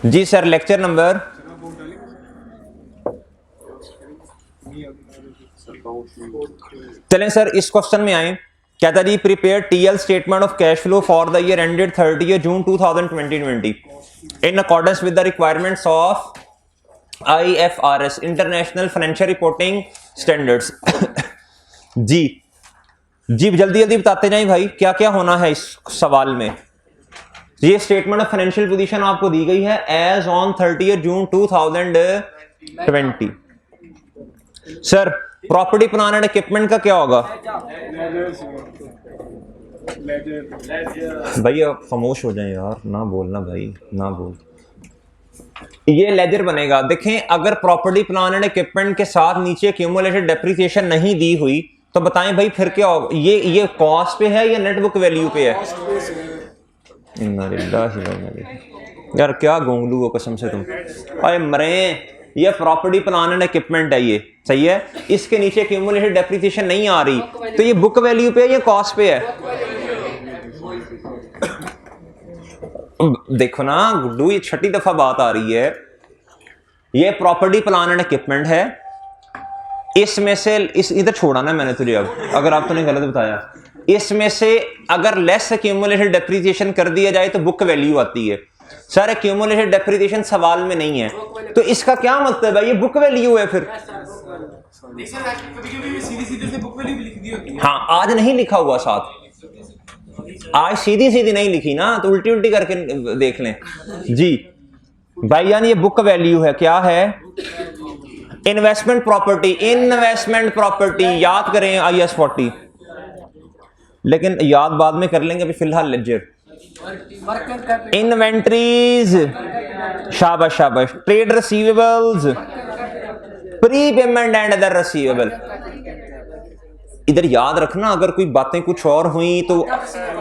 जी sir, lecture number चलें sir, इस question में आए। क्या था जी? Prepare TL statement of cash flow for the year ended 30 June 2020 in accordance with the requirements of IFRS international financial reporting standards. जी जी जल्दी जल्दी बताते जाएं भाई, क्या क्या होना है इस सवाल में। ये स्टेटमेंट ऑफ फाइनेंशियल पोजीशन आपको दी गई है as on 30 June 2020। Sir property plan and equipment का क्या होगा? भैया खामोश हो जाए यार, ना बोलना भाई, ना बोल। ये लेजर बनेगा। देखें, अगर प्रॉपर्टी प्लान एंड इक्विपमेंट के साथ नीचे क्यूमुलेटेड डेप्रिसिएशन नहीं दी हुई तो बताएं भाई फिर क्या होगा? ये कॉस्ट पे है या नेट बुक वैल्यू पे है? यार क्या गोंगलू हो कसम से तुम, अरे मरे। ये प्रॉपर्टी प्लान एंड इक्विपमेंट है, ये सही है। इसके नीचे क्यूमुलेटेड डेप्रिसिएशन नहीं आ रही तो ये बुक वैल्यू पे है या कॉस्ट पे है? देखो ना गुड्डू, ये छठी दफा बात आ रही है। ये प्रॉपर्टी प्लान एंड इक्विपमेंट है, इसमें से इस इधर छोड़ा ना मैंने तुझे, अब अगर आप तूने गलत बताया, इसमें से अगर लेस एक्यूमुलेटेड डेप्रिसिएशन कर दिया जाए तो बुक वैल्यू आती है। सर एक्यूमुलेटेड डेप्रिसिएशन सवाल में नहीं है तो इसका क्या मतलब है? ये बुक वैल्यू है फिर। हाँ, आज नहीं लिखा हुआ साथ, आज सीधी सीधी नहीं लिखी ना, तो उल्टी उल्टी करके देख लें जी भाई। यानी ये बुक वैल्यू है। क्या है? Investment property. इन्वेस्टमेंट प्रॉपर्टी याद करें IAS 40, लेकिन याद बाद में कर लेंगे, अभी फिलहाल लेजर। इन्वेंट्रीज, शाबाश शाबाश। Trade receivables, pre payment and other receivable. इधर याद रखना, अगर कोई बातें कुछ और हुई तो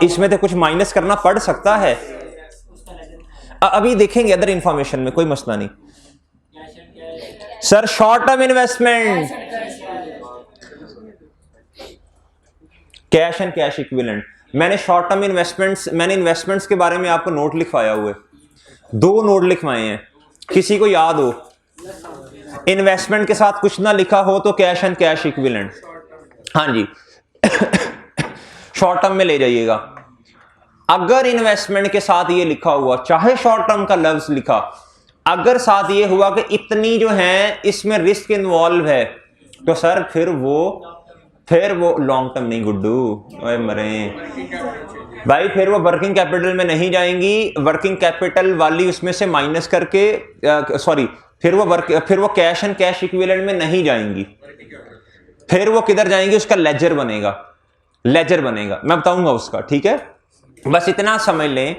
इसमें तो कुछ माइनस करना पड़ सकता है। अभी देखेंगे अदर इंफॉर्मेशन में, कोई मसला नहीं। Sir short term investment, cash and cash equivalent. मैंने शॉर्ट टर्म इन्वेस्टमेंट्स, मैंने इन्वेस्टमेंट्स के बारे में आपको नोट लिखवाया हुआ है, 2 नोट लिखवाए हैं। किसी को याद हो इन्वेस्टमेंट के साथ कुछ ना लिखा हो तो कैश एंड कैश इक्विवेलेंट, हाँ जी शॉर्ट टर्म में ले जाइएगा। अगर इन्वेस्टमेंट के साथ ये लिखा हुआ, चाहे शॉर्ट टर्म का लफ्ज लिखा, अगर साथ ये हुआ कि इतनी जो है इसमें रिस्क इन्वॉल्व है, तो सर फिर वो लॉन्ग टर्म नहीं गुड्डू, ओए मरे भाई, फिर वो वर्किंग कैपिटल में नहीं जाएंगी। वर्किंग कैपिटल वाली उसमें से माइनस करके सॉरी, फिर वो कैश एंड कैश इक्विवेलेंट में नहीं जाएंगी। फिर वो किधर जाएंगे? उसका लेजर बनेगा, लेजर बनेगा, मैं बताऊंगा उसका, ठीक है। बस इतना समझ लें,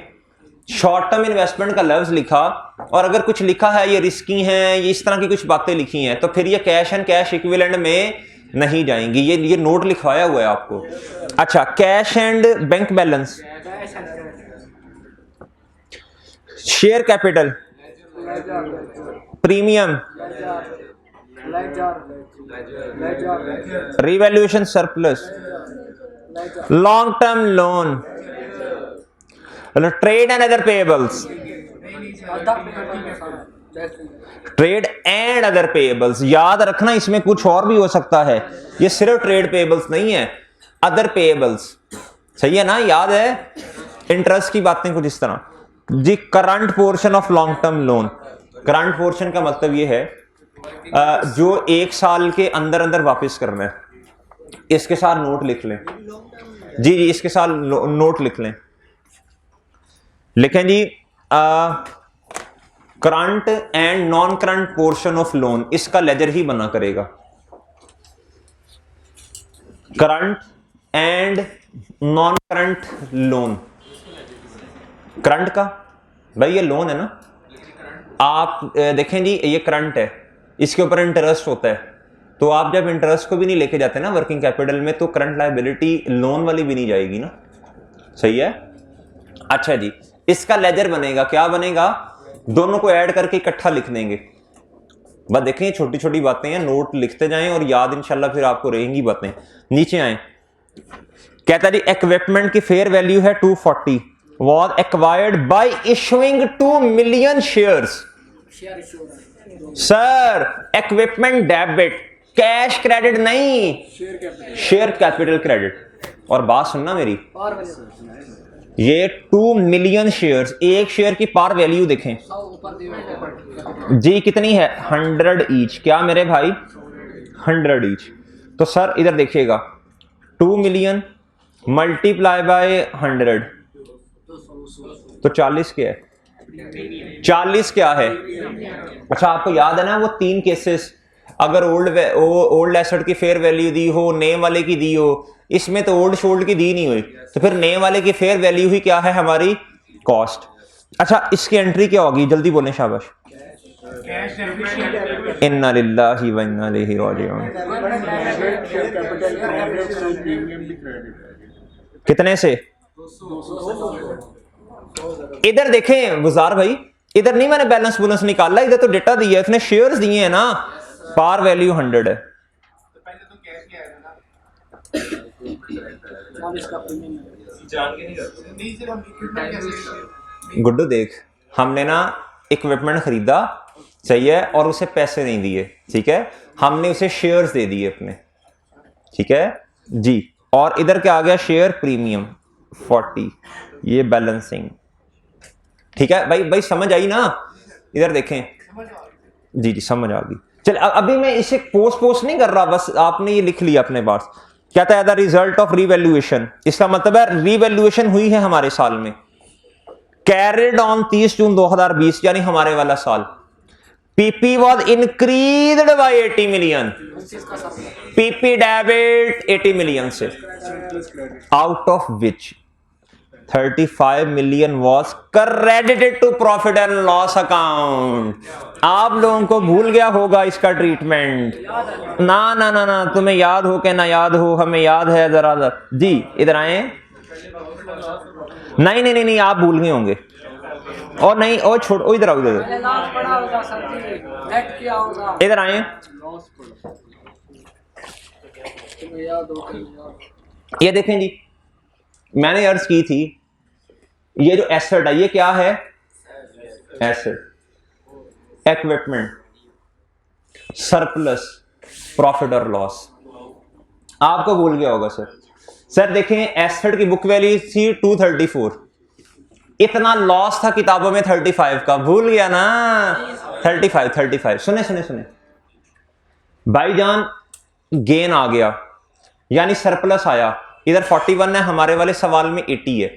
शॉर्ट टर्म इन्वेस्टमेंट का लफ्ज लिखा और अगर कुछ लिखा है ये रिस्की हैं, ये इस तरह की कुछ बातें लिखी हैं, तो फिर ये कैश एंड कैश इक्विवेलेंट में नहीं जाएंगी। ये नोट लिखवाया हुआ है आपको। अच्छा, cash and bank balance, share capital, premium, revaluation surplus, long term loan, trade and other payables, trade and other payables. याद रखना इसमें कुछ और भी हो सकता है, ये सिर्फ ट्रेड पेएबल्स नहीं है, अदर पेएबल्स, सही है ना? याद है इंटरेस्ट की बातें कुछ इस तरह जी। Current portion of long term loan, current portion का मतलब ये है जो 1 साल के अंदर अंदर वापस करना है। इसके साथ नोट लिख लें जी, इसके साथ नोट लिख लें, लिखें जी current and non current portion of loan, इसका लेजर ही बना करेगा। Current and non current loan, current का भाई ये लोन है ना, आप देखें जी ये करंट है, इसके ऊपर इंटरेस्ट होता है, तो आप जब इंटरेस्ट को भी नहीं लेके जाते ना वर्किंग कैपिटल में, तो करंट लायबिलिटी लोन वाली भी नहीं जाएगी ना, सही है। अच्छा जी, इसका लेजर बनेगा, क्या बनेगा? दोनों को ऐड करके इकट्ठा लिख देंगे। बस देखें छोटी छोटी बातें हैं, नोट लिखते जाएं और याद इंशाल्लाह फिर आपको रहेंगी बातें। नीचे आए, कहता जी इक्विपमेंट की फेयर वैल्यू है 240, was acquired by issuing 2 million shares. Sir equipment debit, cash credit नहीं, शेयर कैपिटल क्रेडिट। और बात सुनना मेरी, ये 2 मिलियन शेयर्स, एक शेयर की पार वैल्यू देखें जी कितनी है, 100 ईच। क्या मेरे भाई, 100 ईच। तो सर इधर देखिएगा, 2 मिलियन मल्टीप्लाई बाय 100 तो 40 क्या है, 40 क्या है। अच्छा आपको याद है ना वो 3 केसेस, अगर ओल्ड एसेट की फेयर वैल्यू दी हो, नेम वाले की दी हो, इसमें तो ओल्ड शोल्ड की दी नहीं हुई, तो फिर नेम वाले की फेयर वैल्यू ही क्या है, हमारी कॉस्ट। अच्छा इसकी एंट्री क्या होगी, जल्दी बोलें, शाबाश। इन्ना लिल्लाहि व इन्ना इलैहि राजिऊन। कितने से, इधर देखें गुजार भाई, इधर नहीं मैंने बैलेंस बोनस निकाला, इधर तो डेटा दिया है, इसने शेयर्स दिए हैं ना, पार वैल्यू 100 है। गुड्डू देख, हमने ना इक्विपमेंट खरीदा, सही है, और उसे पैसे नहीं दिए, ठीक है, हमने उसे शेयर्स दे दिए अपने, ठीक है जी। और इधर क्या आ गया, शेयर प्रीमियम 40, ये बैलेंसिंग, ठीक है भाई। भाई समझ आई ना, इधर देखें जी जी समझ आ गई। चल अभी मैं इसे पोस्ट नहीं कर रहा, बस आपने ये लिख लिया अपने पास। कहता है द रिजल्ट ऑफ रीवैल्यूएशन, इसका मतलब है रीवैल्यूएशन हुई है हमारे साल में, कैरिड ऑन 30 जून 2020 यानी हमारे वाला साल। PP was increased by 80 million, PP debit 80 million से, out of which 35 million was credited to profit and loss account. आप लोगों को भूल गया होगा इसका ट्रीटमेंट, ना ना ना ना, तुम्हें याद हो के ना याद हो, हमें याद है जरा जी। इधर आए, नहीं नहीं नहीं नहीं, आप भूल गए होंगे, और नहीं और छोड़, इधर आओ, इधर आए, ये देखें जी, मैंने अर्ज की थी, ये जो एसेट है ये क्या है, एसेट, इक्विपमेंट, सरप्लस, प्रॉफिट और लॉस। आपको भूल गया होगा सर। सर देखें एसेट की बुक वैल्यू थी 234, इतना लॉस था किताबों में 35 का, भूल गया ना, 35। सुने सुने सुने भाईजान, गेन आ गया यानी सरप्लस आया, इधर 41 है, हमारे वाले सवाल में 80 है।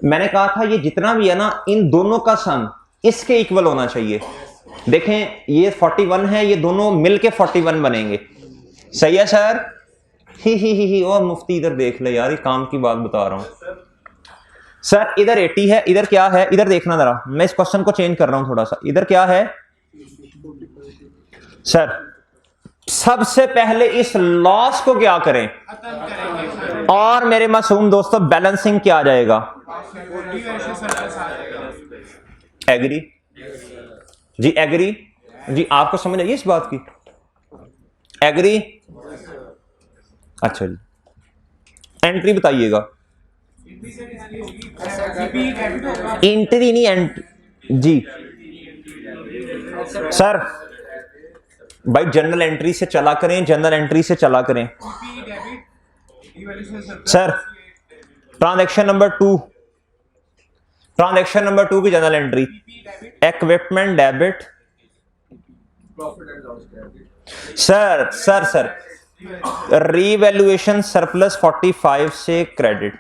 मैंने कहा था ये जितना भी है ना, इन दोनों का सम इसके इक्वल होना चाहिए। देखें ये 41 है, ये दोनों मिलके 41 बनेंगे, सही है सर। ही ओ मुफ्ती इधर देख ले यार, ये काम की बात बता रहा हूं सर। इधर 80 है, इधर क्या है, इधर देखना जरा, मैं इस क्वेश्चन को चेंज कर रहा हूं थोड़ा सा। इधर क्या है सर, सबसे पहले इस लॉस को क्या करें, और मेरे मासूम दोस्तों बैलेंसिंग क्या आ जाएगा, एग्री जी, एग्री जी, आपको समझ आई इस बात की, एग्री। अच्छा जी, एंट्री बताइएगा, एंट्री नहीं जी सर। भाई जनरल एंट्री से चला करें, जनरल एंट्री से चला करें sir. Transaction number 2, transaction number 2 की general entry, equipment debit sir sir sir, revaluation surplus 45 से क्रेडिट,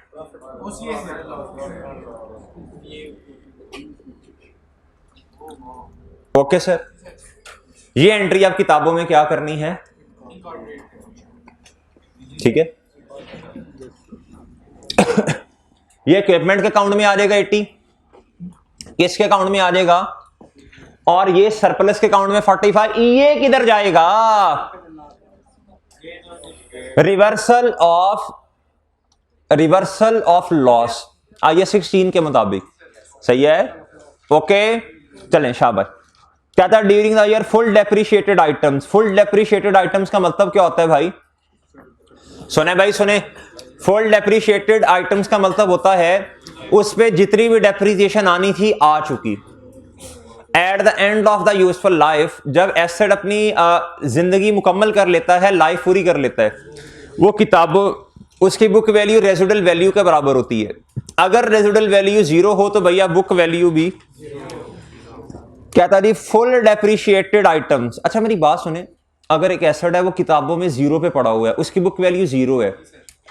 ओके सर। ये एंट्री आप किताबों में क्या करनी है, ठीक है। ये इक्विपमेंट के अकाउंट में आ जाएगा 80, किसके अकाउंट में आ जाएगा, और ये सरप्लस के अकाउंट में 45, ये किधर जाएगा, रिवर्सल ऑफ लॉस IAS 16 के मुताबिक, सही है, ओके। चलें शाबाश। क्या था, during the year full depreciated items. Full depreciated items का मतलब क्या होता है भाई, सुने भाई सुने, फुल डेप्रिशिएटेड आइटम्स का मतलब होता है उस पे जितनी भी डेप्रिसिएशन आनी थी आ चुकी। At the end of the useful life, जब एसेट अपनी जिंदगी मुकम्मल कर लेता है, लाइफ पूरी कर लेता है, वो किताबों उसकी बुक वैल्यू रेजिडुअल वैल्यू के बराबर होती है। अगर रेजिडुअल वैल्यू 0 हो तो भैया बुक वैल्यू भी क्या था जी, फुल डेप्रिशिएटेड आइटम्स। अच्छा मेरी बात सुने, अगर एक एसेट है वो किताबों में 0 पे पड़ा हुआ है, उसकी बुक वैल्यू 0 है,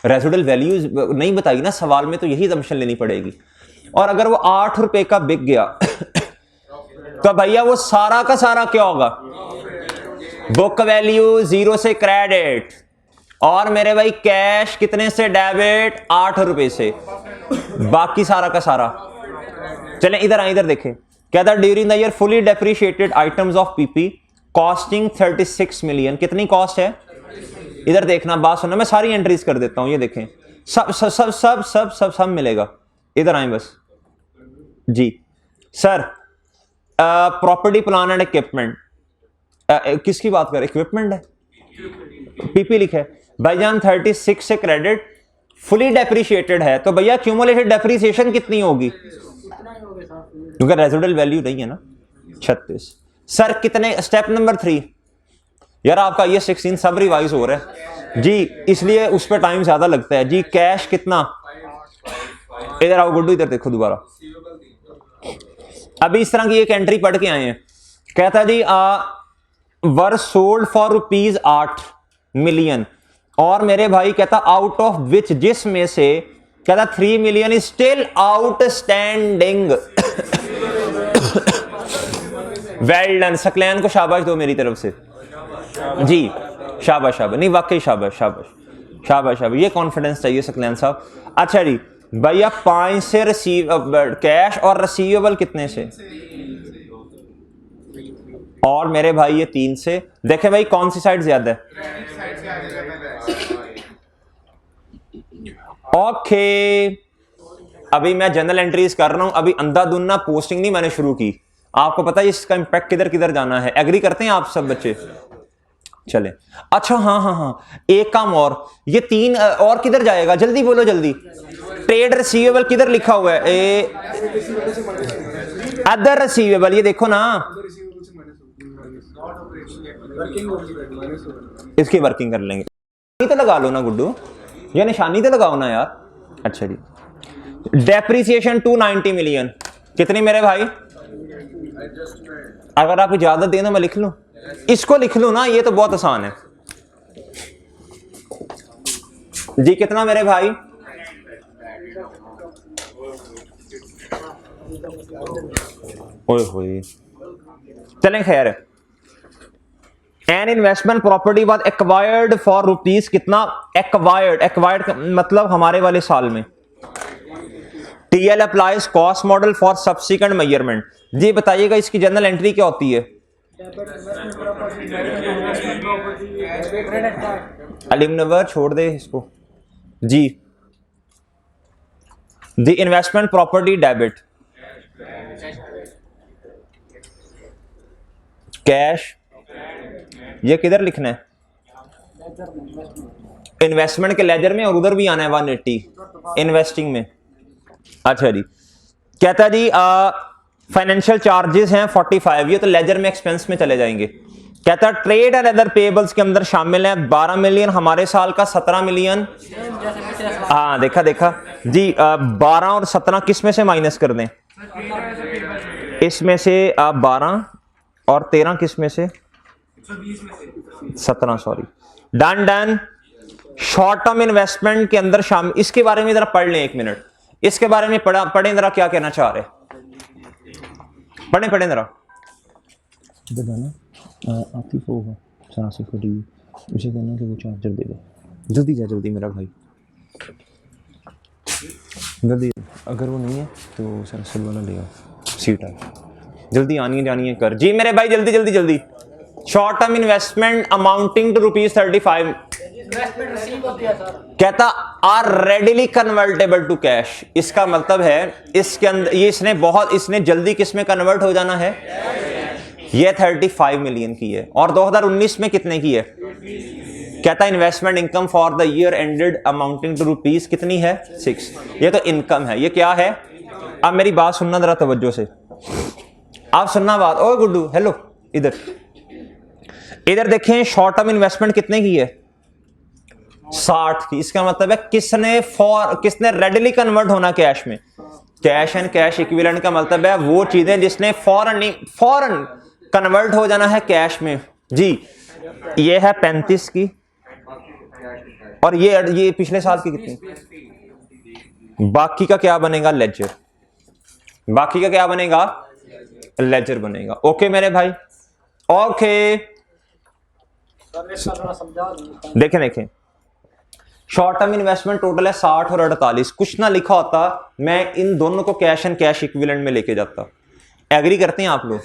रेजिडुअल वैल्यू नहीं बताई ना सवाल में, तो यही assumption लेनी पड़ेगी। और अगर वो 8 रुपए का बिक गया तो भैया वो सारा का सारा क्या होगा, बुक वैल्यू 0 से क्रेडिट, और मेरे भाई कैश कितने से डेबिट, 8 रुपए से, बाकी सारा का सारा। चले इधर आए, इधर देखें, क्या था, during the year fully depreciated items of PP costing 36 million. कितनी कॉस्ट है, इधर देखना, बात सुनना, मैं सारी एंट्रीज कर देता हूं, ये देखें, सब सब सब सब सब सब सब मिलेगा। इधर आए बस जी sir. Property plan and equipment, किसकी बात कर, इक्विपमेंट है, पीपी लिखा है भाईजान, 36 से क्रेडिट, फुली डेप्रिशिएटेड है, तो भैया क्यूमुलेटेड डेप्रिसिएशन कितनी होगी, क्योंकि रेजिडुअल वैल्यू नहीं है ना, 36। सर कितने, स्टेप नंबर 3, यार आपका ये 16 सब रिवाइज हो रहा है जी, इसलिए उस पर टाइम ज्यादा लगता है जी। कैश कितना, इधर आओ गुड्डू, इधर देखो दोबारा, अभी इस तरह की एक एंट्री पढ़ के आए हैं, कहता जी वर सोल्ड फॉर ₹8 मिलियन, और मेरे भाई कहता आउट ऑफ विच, जिस में से कहता 3 million is still outstanding. Well done, Saqlain को शाबाश दो मेरी तरफ से जी, शाबाश शाबाश, नहीं वाकई शाबाश शाबाश शाबाश शाबाश, ये कॉन्फिडेंस चाहिए सकलैन साहब। अच्छा जी भैया 5 से रिसीव कैश, और रिसीवेबल कितने से, और मेरे भाई ये 3 से। देखे भाई कौन सी साइड ज्यादा है, ओके। अभी मैं जनरल एंट्रीज कर रहा हूं, अभी अंधाधुंध पोस्टिंग नहीं मैंने शुरू की, आपको पता है इसका इंपैक्ट किधर किधर जाना है, एग्री करते हैं आप सब बच्चे, चले। अच्छा हाँ हाँ हाँ, एक काम और, ये 3 और किधर जाएगा, जल्दी बोलो जल्दी। ट्रेड रिसीवेबल किधर लिखा हुआ है, अदर रिसीवेबल, ये देखो ना, इसकी वर्किंग कर लेंगे, तो लगा लो ना गुड्डू, ये निशानी तो लगाओ ना यार। अच्छा जी, डेप्रिसिएशन 290 मिलियन, कितनी मेरे भाई, अगर आप इजाजत दें तो मैं लिख लूं, इसको लिख लूं ना, ये तो बहुत आसान है जी। कितना मेरे भाई, ओए होए, चलें खैर। An investment property was acquired for rupees कितना, एक्वायर्ड, एक्वायर्ड मतलब हमारे वाले साल में। TL applies cost model for subsequent measurement. जी बताइएगा इसकी जनरल एंट्री क्या होती है, अलिमनवर छोड़ दे इसको जी। The investment property debit, cash, ये किधर लिखना है, इन्वेस्टमेंट के लेजर में, और उधर भी आना है 180 इन्वेस्टिंग में। अच्छा जी, कहता जी फाइनेंशियल चार्जेस हैं 45, ये तो लेजर में एक्सपेंस में चले जाएंगे। कहता ट्रेड एंड अदर पेबल्स के अंदर शामिल है 12 मिलियन, हमारे साल का 17 मिलियन। हाँ देखा देखा जी, 12 और 17 किस में से माइनस कर दें, इसमें से 12 और 13 किस में से, 17 sorry, done done. Short term investment के अंदर शामिल, इसके बारे में जरा पढ़ लें, 1 मिनट इसके बारे में पढ़ें जरा, क्या कहना चाह रहे, पढ़ें जरा। आतिफ होगा उसे कहना कि वो चार्जर दे दे, जल्दी जा जल्दी मेरा भाई, जल्दी, अगर वो नहीं है तो सरसल वाला ले आओ, सीट है, जल्दी आनी है कर जी मेरे भाई, जल्दी जल्दी जल्दी। Short term investment amounting to ₹35 कहता are readily convertible to cash. इसका मतलब है इसके अंदर ये इसने जल्दी किस में कन्वर्ट हो जाना है, ये 35 मिलियन की है, और 2019 में कितने की है, कहता है investment income for the year ended amounting to rupees कितनी है 6। ये तो इनकम है, ये क्या है? अब मेरी बात सुनना जरा तवज्जो से, आप सुनना बात। ओ गुड्डू हेलो, इधर इधर देखें, शॉर्ट टर्म इन्वेस्टमेंट कितने की है? 60 की। इसका मतलब है किसने रेडिली कन्वर्ट होना कैश में। कैश एंड कैश इक्विवेलेंट का मतलब है वो चीजें जिसने फौरन कन्वर्ट हो जाना है कैश में। जी ये है 35 की, और ये पिछले साल की कितनी? बाकी का क्या बनेगा? लेजर। बाकी का क्या बनेगा? लेजर बनेगा। ओके मेरे भाई, ओके। देखें शॉर्ट टर्म इन्वेस्टमेंट टोटल है 60 और 48। कुछ ना लिखा होता, मैं इन दोनों को कैश एंड कैश इक्विवेलेंट में लेके जाता। एग्री करते हैं आप लोग?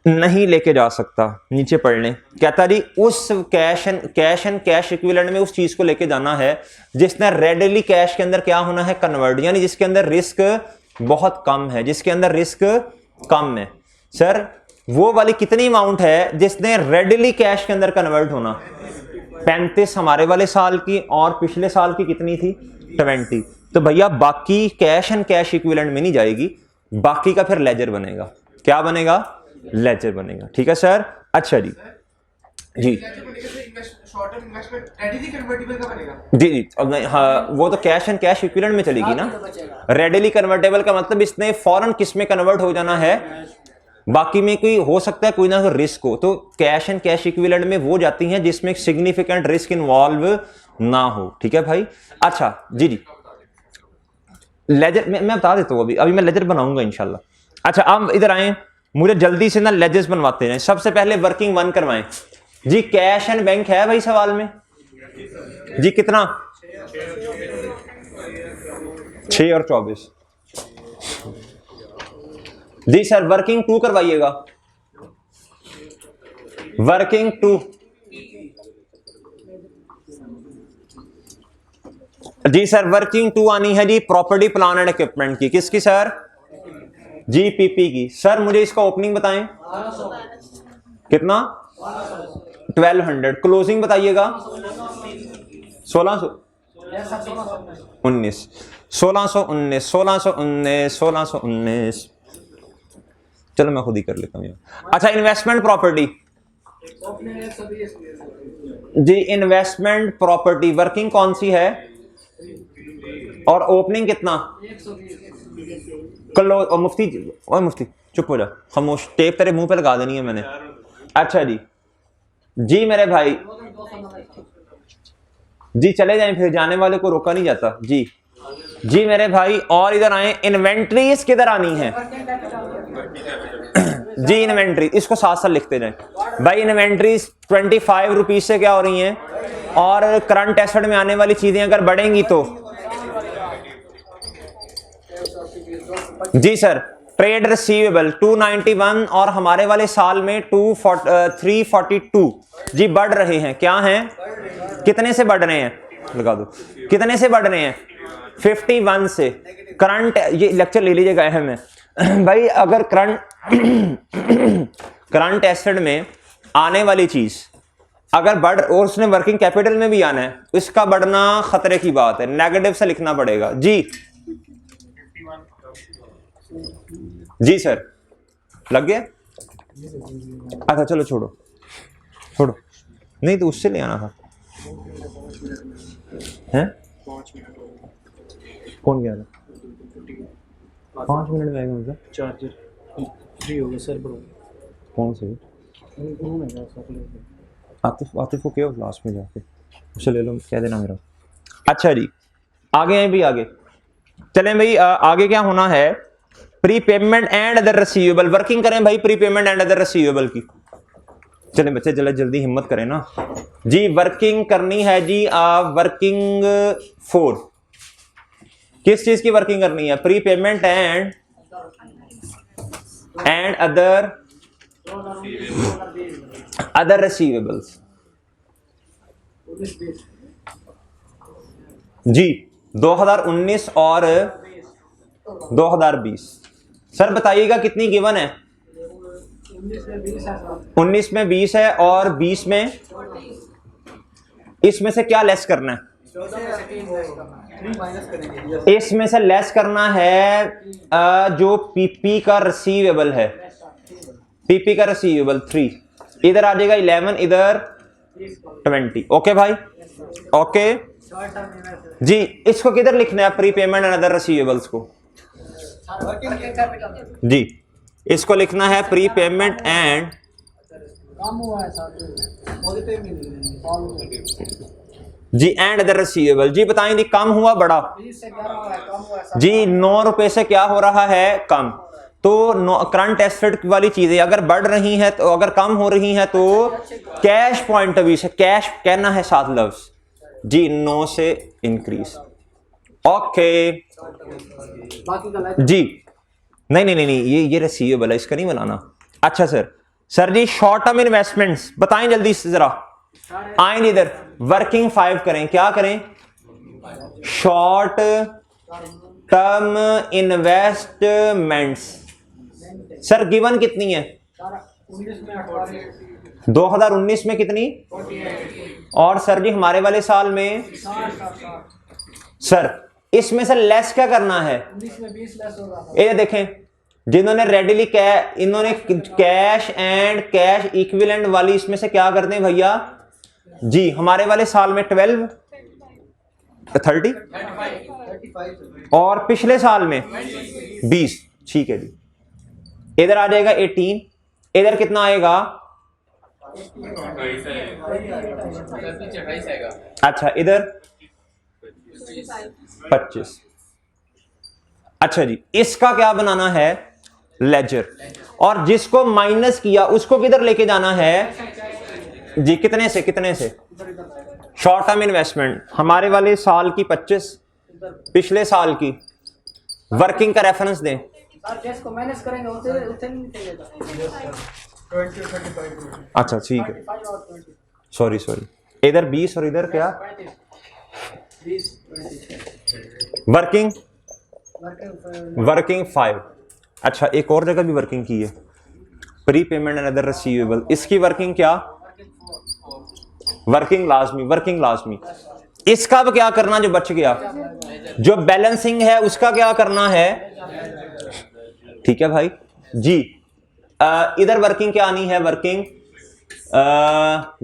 नहीं लेके जा सकता। नीचे पढ़ लें, कहता जी उस कैश एंड कैश इक्विवेलेंट में उस चीज को लेके जाना है जिसने रेडिली कैश के अंदर क्या होना है? कन्वर्ट, यानी जिसके अंदर रिस्क बहुत कम है, जिसके अंदर रिस्क कम है। सर वो वाली कितनी अमाउंट है जिसने रेडिली कैश के अंदर कन्वर्ट होना? 35 हमारे वाले साल की, और पिछले साल की कितनी थी? 20। तो भैया बाकी कैश एंड कैश इक्विवेलेंट में नहीं जाएगी, बाकी का फिर लेजर बनेगा। क्या बनेगा? लेजर बनेगा। ठीक है सर। अच्छा जी जी जी अब हाँ, वो तो कैश एंड कैश इक्विवेलेंट में चलेगी ना। रेडिली कन्वर्टेबल का मतलब इसने फौरन किस में कन्वर्ट हो जाना है? बाकी में कोई हो सकता है कोई ना कोई रिस्क हो, तो कैश एंड कैश इक्विवेलेंट में वो जाती हैं जिसमें सिग्निफिकेंट रिस्क इन्वॉल्व ना हो। ठीक है भाई। अच्छा जी जी लेजर मैं बता देता हूँ, अभी मैं लेजर बनाऊंगा इंशाल्लाह। अच्छा आप इधर आए, मुझे जल्दी से ना लेजर्स बनवाते हैं। सबसे पहले वर्किंग 1 करवाएं जी। कैश एंड बैंक है भाई सवाल में जी? कितना? 6 और 24 जी सर। वर्किंग 2 करवाइएगा। वर्किंग 2 जी सर। वर्किंग 2 आनी है जी प्रॉपर्टी प्लान एंड इक्विपमेंट की। किसकी सर? जी पीपी की। सर मुझे इसका ओपनिंग बताएं। कितना? 1200। क्लोजिंग बताइएगा। 1619 चलो मैं खुद ही कर लेता हूँ। अच्छा इन्वेस्टमेंट प्रॉपर्टी जी। इन्वेस्टमेंट प्रॉपर्टी वर्किंग कौन सी है और ओपनिंग कितना? क्लोज। और मुफ्ती चुप हो जा, खामोश। टेप तेरे मुंह पे लगा देनी है मैंने। अच्छा जी जी मेरे भाई जी चले जाएं, फिर जाने वाले को रोका नहीं जाता। जी जी मेरे भाई। और इधर आए, इन्वेंट्रीज किधर आनी है जी? इन्वेंट्री इसको साथ साथ लिखते जाएं भाई। इन्वेंट्रीज 25 रुपीज से क्या हो रही हैं, और करंट एसेट में आने वाली चीजें अगर बढ़ेंगी तो जी सर। ट्रेड रिसीवेबल 291 और हमारे वाले साल में 342 जी बढ़ रहे हैं। क्या हैं? कितने से बढ़ रहे हैं? लगा दो। कितने से बढ़ रहे हैं? 51 से। करंट, ये लेक्चर ले लीजिएगा अहम है भाई। अगर करंट एसेट में आने वाली चीज अगर बढ़, और उसने वर्किंग कैपिटल में भी आना है, इसका बढ़ना खतरे की बात है। नेगेटिव से लिखना पड़ेगा जी। जी सर लग गया। अच्छा चलो छोड़ो नहीं तो उससे ले आना था। हैं? कौन गया था? 5 मिनट में आएगा मतलब। चार्जर फ्री हो गया सर। कौन से? आतिफ को क्या लास्ट में जाके उसे ले लो, कह देना मेरा। अच्छा जी आगे हैं भी, आगे चलें भाई। आगे क्या होना है? Prepayment and other receivable. Working करें भाई pre payment and other receivable की। चलें बच्चे जल्दी हिम्मत करें ना जी। वर्किंग करनी है जी। वर्किंग 4 किस चीज की वर्किंग करनी है? Prepayment and other receivables जी। 2019 और 2020। सर बताइएगा कितनी गिवन है? 19 में 20 है और 20 में इसमें से क्या लेस करना है? इसमें से लेस करना है जो पीपी का रिसीवेबल है, पीपी का रिसीवेबल 3, इधर आ जाएगा 11, इधर 20। ओके भाई, ओके जी। इसको किधर लिखना है? Prepayment and other receivables को जी, इसको लिखना है प्री पेमेंट एंड जी एंड अदर रिसीवेबल। जी बताएं जी, कम हुआ बड़ा? जी 9 रुपए से क्या हो रहा है? कम। तो करंट एसेट वाली चीजें अगर बढ़ रही हैं तो, अगर कम हो रही हैं तो कैश पॉइंट ऑफ व्यू से कैश कहना है साथ लफ्ज जी, 9 से इंक्रीज। ओके जी, नहीं नहीं नहीं नहीं, ये रिसीवेबल है, इसका नहीं बनाना। अच्छा सर जी शॉर्ट टर्म इन्वेस्टमेंट्स बताएं जल्दी से जरा, आएंगे इधर। वर्किंग 5 करें, क्या करें? Short term investments. Sir given कितनी है? 2019 में कितनी? और सर जी हमारे वाले साल में? सर इसमें से लेस क्या करना है? ये देखें, जिन्होंने रेडिली इन्होंने कैश एंड कैश इक्विवेलेंट वाली, इसमें से क्या करते हैं भैया जी? हमारे वाले साल में 12, 30 और पिछले साल में 20। ठीक है जी, इधर आ जाएगा 18, इधर कितना आएगा? अच्छा इधर 25। अच्छा जी, इसका क्या बनाना है? लेजर। और जिसको माइनस किया उसको किधर लेके जाना है जी? कितने से कितने से? शॉर्ट टर्म इन्वेस्टमेंट हमारे वाले साल की 25, पिछले साल की। वर्किंग का रेफरेंस दें। अच्छा ठीक है, सॉरी इधर 20 और इधर क्या? वर्किंग 5। अच्छा एक और जगह भी वर्किंग की है, prepayment and other receivable. इसकी वर्किंग क्या? वर्किंग लाजमी। इसका अब क्या करना जो बच गया? जो बैलेंसिंग है उसका क्या करना है? ठीक है भाई जी। इधर वर्किंग क्या आनी है? वर्किंग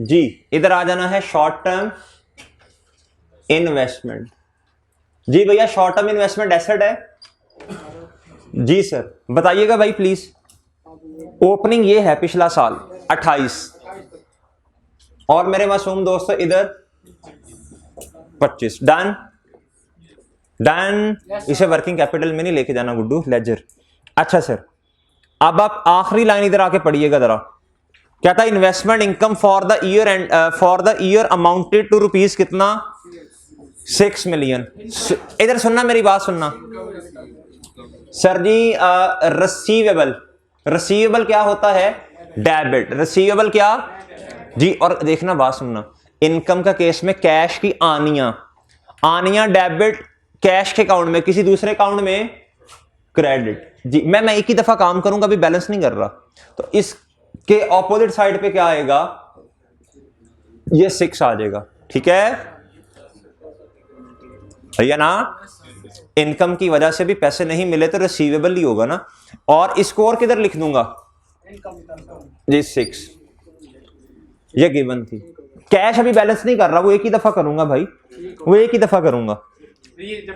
जी इधर आ जाना है शॉर्ट टर्म इन्वेस्टमेंट। जी भैया शॉर्ट टर्म इन्वेस्टमेंट एसेट है जी सर, बताइएगा भाई प्लीज। ओपनिंग ये है पिछला साल 28, और मेरे मासूम दोस्तों इधर 25। डन। इसे वर्किंग कैपिटल में नहीं लेके जाना गुड्डू, लेजर। अच्छा सर, अब आप आखिरी लाइन इधर आके पढ़िएगा जरा। क्या था? Investment income for the year end for the year amounted to rupees कितना? 6 मिलियन। इधर सुनना, मेरी बात सुनना सर जी। रिसीवेबल क्या होता है? डेबिट। रिसीवेबल क्या जी? और देखना, बात सुनना, इनकम का केस में कैश की आनियां डेबिट, कैश के अकाउंट में, किसी दूसरे अकाउंट में क्रेडिट जी। मैं एक ही दफा काम करूंगा, अभी बैलेंस नहीं कर रहा, तो इसके ऑपोजिट साइड पे क्या आएगा? ये 6 आ जाएगा। ठीक है भैया ना, इनकम की वजह से भी पैसे नहीं मिले तो रिसीवेबल ही होगा ना। और इसको और किधर लिख दूंगा जी? 6। ये गिवन थी। कैश अभी बैलेंस नहीं कर रहा, वो एक ही दफा करूंगा भाई, वो एक ही दफा करूंगा। ये जब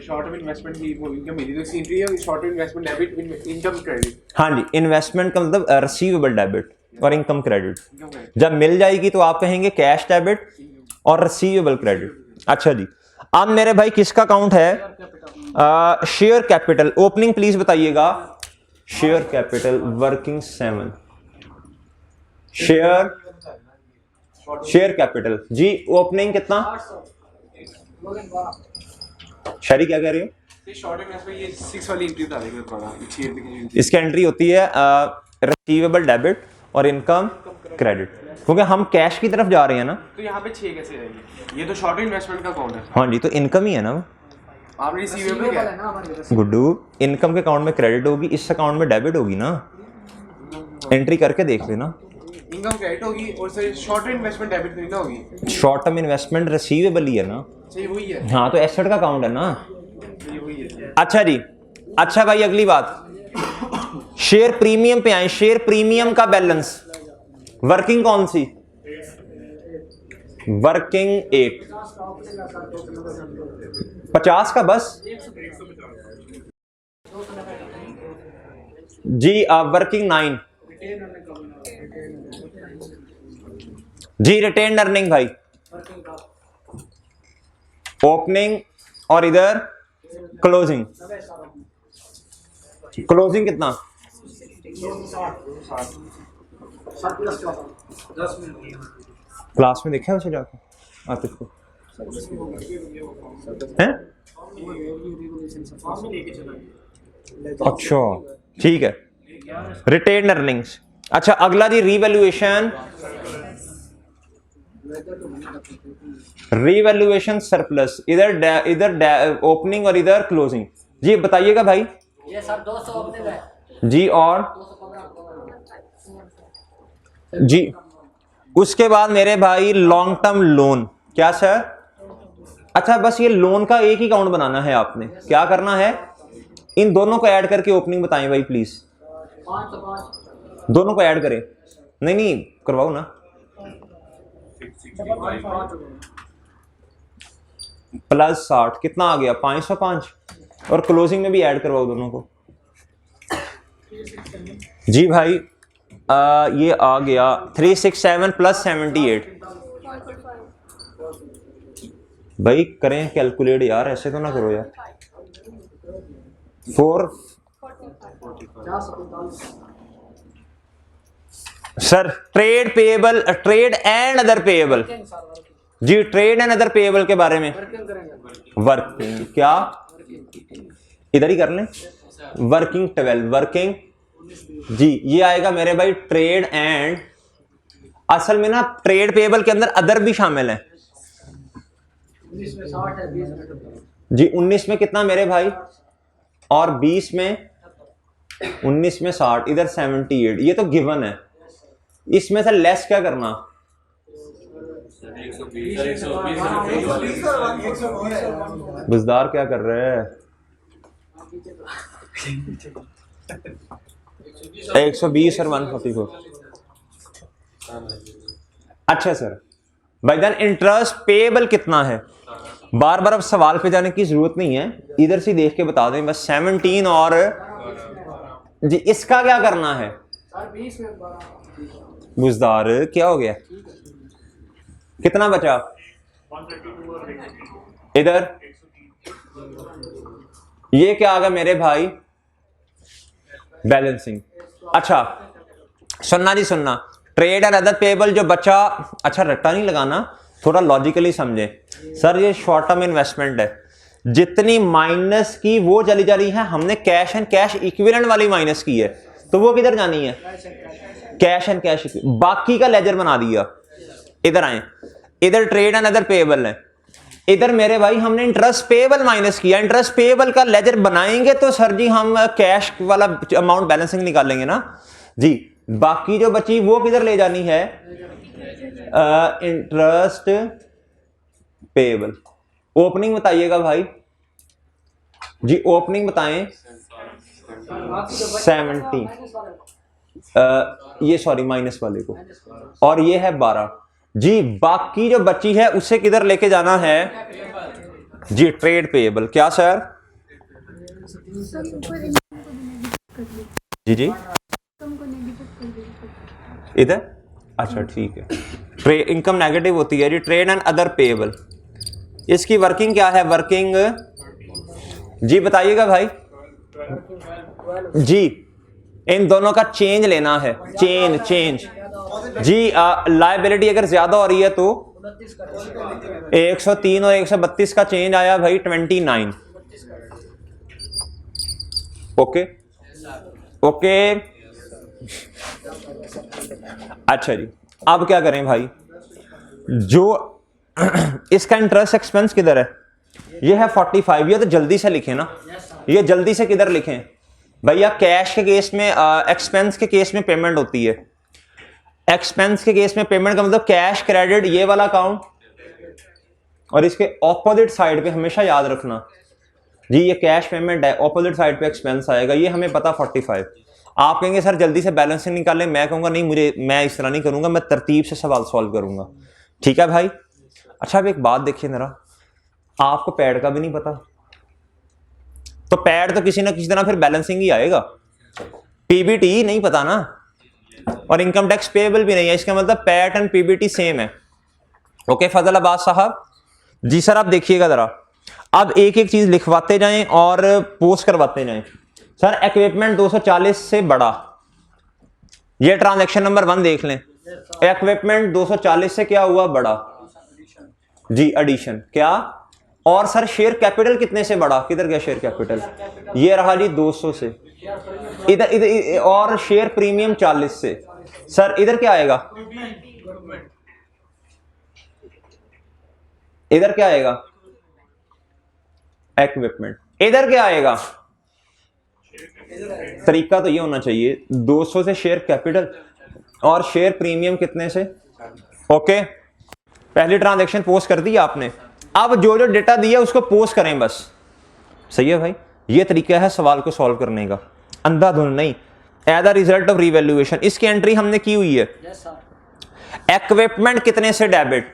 शॉर्ट टर्म इन्वेस्टमेंट की वो इनकम मिली तो एंट्री है short term investment debit income credit. हाँ जी, इन्वेस्टमेंट का मतलब रिसीवेबल डेबिट और इनकम क्रेडिट। जब मिल जाएगी तो आप कहेंगे कैश डेबिट और रिसीवेबल क्रेडिट। अच्छा जी, अब मेरे भाई किसका अकाउंट है? Share capital. ओपनिंग प्लीज बताइएगा। Share capital working 7। Share capital G opening कितना? शरी क्या कह रही हो? शॉर्ट इन्वेस्टमेंट ये 6 वाली एंट्री बता देंगे थोड़ा। इसकी एंट्री होती है रिसीवेबल डेबिट और इनकम क्रेडिट, क्योंकि हम कैश की तरफ जा रहे हैं ना। तो यहाँ पे 6 कैसे आएंगे? ये तो शॉर्ट इन्वेस्टमेंट का अकाउंट है। हाँ जी, तो इनकम ही है ना वो। आप रिसीवेबल क्या है? गुड्डू, इनकम के अकाउंट में क्रेडिट होगी, इस अकाउंट में डेबिट होगी ना। एंट्री करके देख लेना। इनकम क्रेडिट होगी और sir short term investment debit नहीं ना होगी। शॉर्ट टर्म इन्वेस्टमेंट रिसीवेबल ही है ना। सही वही है। हाँ तो एसेट का अकाउंट है ना। सही वही है। अच्छा जी, अच्छा भाई अगली बात, शेयर प्रीमियम पे आए। शेयर प्रीमियम का बैलेंस वर्किंग कौन सी? वर्किंग 8, 50 का बस जी। वर्किंग 9 जी। रिटेन अर्निंग भाई ओपनिंग और इधर क्लोजिंग। क्लोजिंग कितना? क्लास में देखा उसे जाके आतिफ को हैं? अच्छा ठीक है। Retained earnings. अच्छा अगला जी रीवैल्यूएशन। रीवैल्यूएशन सरप्लस, इधर ओपनिंग और इधर क्लोजिंग। जी बताइएगा भाई। ये सर 200 ओपनिंग है जी और जी। उसके बाद मेरे भाई लॉन्ग टर्म लोन। क्या सर? अच्छा बस ये लोन का एक ही अकाउंट बनाना है आपने। क्या करना है? इन दोनों को ऐड करके ओपनिंग बताएं भाई प्लीज। 5 दोनों को ऐड करें। नहीं नहीं करवाओ ना। प्लस 60 कितना आ गया? 505। और क्लोजिंग में भी ऐड करवाओ दोनों को। जी भाई ये आ गया 367 प्लस 78। भाई करें कैलकुलेट यार, ऐसे तो ना करो यार। 4 sir trade payable, trade and other payable. जी ट्रेड एंड अदर पेएबल के बारे में वर्किंग क्या इधर ही कर लें। वर्किंग 12 वर्किंग जी। ये आएगा मेरे भाई ट्रेड एंड, असल में ना ट्रेड पेएबल के अंदर अदर भी शामिल है। 19 में 60 है, 20 में जी 19 में कितना मेरे भाई? और 20 में 19 में 60, इधर 78। ये तो गिवन है। इसमें से लेस क्या करना? बुजदार क्या कर रहे हैं? 120 और 144। अच्छा सर भाई देन इंटरेस्ट पेएबल कितना है? बार बार अब सवाल पे जाने की जरूरत नहीं है, इधर से देख के बता दें बस। 17 और जी इसका क्या करना है? बुजदार क्या हो गया? कितना बचा? इधर ये क्या आ गया मेरे भाई? बैलेंसिंग। अच्छा सुनना जी सुनना, ट्रेड एंड अदर पेएबल जो बचा। अच्छा रट्टा नहीं लगाना, थोड़ा लॉजिकली समझे। सर ये शॉर्ट टर्म इन्वेस्टमेंट है, जितनी माइनस की वो चली जा रही है। हमने कैश एंड कैश इक्विवेलेंट वाली माइनस की है, तो वो किधर जानी है? Cash and cash. बाकी का लेजर बना दिया। इधर आए, इधर ट्रेड एंड अदर पेएबल है, इधर मेरे भाई हमने इंटरेस्ट पेएबल माइनस किया। इंटरेस्ट पेएबल का लेजर बनाएंगे तो सर जी हम कैश वाला अमाउंट बैलेंसिंग निकालेंगे ना जी। बाकी जो बची वो किधर ले जानी है? Interest payable. ओपनिंग बताइएगा भाई जी। ओपनिंग बताएं। 70 ये सॉरी माइनस वाले को, और ये है 12 जी। बाकी जो बची है उसे किधर लेके जाना है जी? Trade payable. क्या सर? जी जी इधर। अच्छा ठीक है। इनकम नेगेटिव होती है जी। ट्रेड एंड अदर पेएबल, इसकी वर्किंग क्या है? वर्किंग जी बताइएगा भाई जी। इन दोनों का चेंज लेना है। चेंज जी। लायबिलिटी अगर ज्यादा हो रही है तो 103 और 132 का चेंज आया भाई 29। Okay okay. अच्छा जी अब क्या करें भाई? जो इसका इंटरेस्ट एक्सपेंस किधर है? ये है 45। ये तो जल्दी से लिखें ना, ये जल्दी से किधर लिखें भैया? कैश के केस में एक्सपेंस के केस में पेमेंट होती है। एक्सपेंस के केस में पेमेंट का मतलब कैश क्रेडिट ये वाला अकाउंट, और इसके ऑपोजिट साइड पे हमेशा याद रखना जी ये कैश पेमेंट है, ऑपोजिट साइड पे एक्सपेंस आएगा, ये हमें पता 45। आप कहेंगे सर जल्दी से बैलेंसिंग निकालें, मैं कहूंगा नहीं मुझे, मैं इस तरह नहीं करूंगा, मैं तरतीब से सवाल सॉल्व करूंगा, ठीक है भाई। अच्छा अब एक बात देखिए जरा, आपको पैड का भी नहीं पता, तो पैड तो किसी ना किसी तरह फिर बैलेंसिंग ही आएगा, पीबीटी नहीं पता ना, और इनकम टैक्स पेएबल भी नहीं है, इसका मतलब पैट एंड पीबीटी सेम है। ओके फजल अब्बास साहब जी सर आप देखिएगा जरा, अब एक एक चीज लिखवाते जाएं और पोस्ट करवाते जाएं। सर इक्विपमेंट 240 से बड़ा, ये ट्रांजैक्शन नंबर 1 देख लें, इक्विपमेंट 240 से क्या हुआ बड़ा जी एडिशन क्या, और सर शेयर कैपिटल कितने से बड़ा, किधर गया शेयर कैपिटल, ये रहा जी 200 से, इधर इधर और शेयर प्रीमियम 40 से, सर इधर क्या आएगा, इधर क्या आएगा इक्विपमेंट, इधर क्या आएगा, तरीका तो ये होना चाहिए 200 से शेयर कैपिटल और शेयर प्रीमियम कितने से। ओके पहली ट्रांजैक्शन पोस्ट कर दी आपने, अब जो जो डेटा दिया उसको पोस्ट करें बस, सही है भाई, ये तरीका है सवाल को सॉल्व करने का, अंधाधुंध नहीं, as a result of revaluation. इसकी एंट्री हमने की हुई है, इक्विपमेंट कितने से डेबिट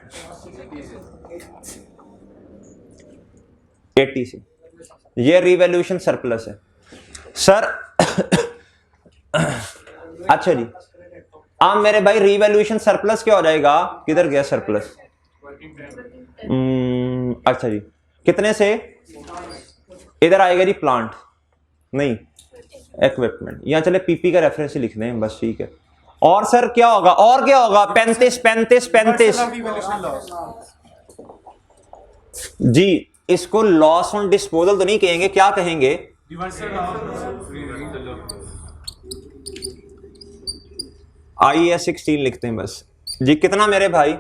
80 से, ये रिवैल्यूएशन सरप्लस है सर। अच्छा जी अब मेरे भाई रिवैल्यूएशन सरप्लस क्या हो जाएगा, किधर गया सरप्लस, अच्छा जी कितने से, इधर आएगा जी प्लांट नहीं इक्विपमेंट, यहां चले पीपी का रेफरेंस ही लिख दें बस, ठीक है। और सर क्या होगा, और क्या होगा 35 जी, इसको लॉस ऑन डिस्पोजल तो नहीं कहेंगे, क्या कहेंगे, IAS 16 लिखते हैं बस जी। कितना मेरे भाई,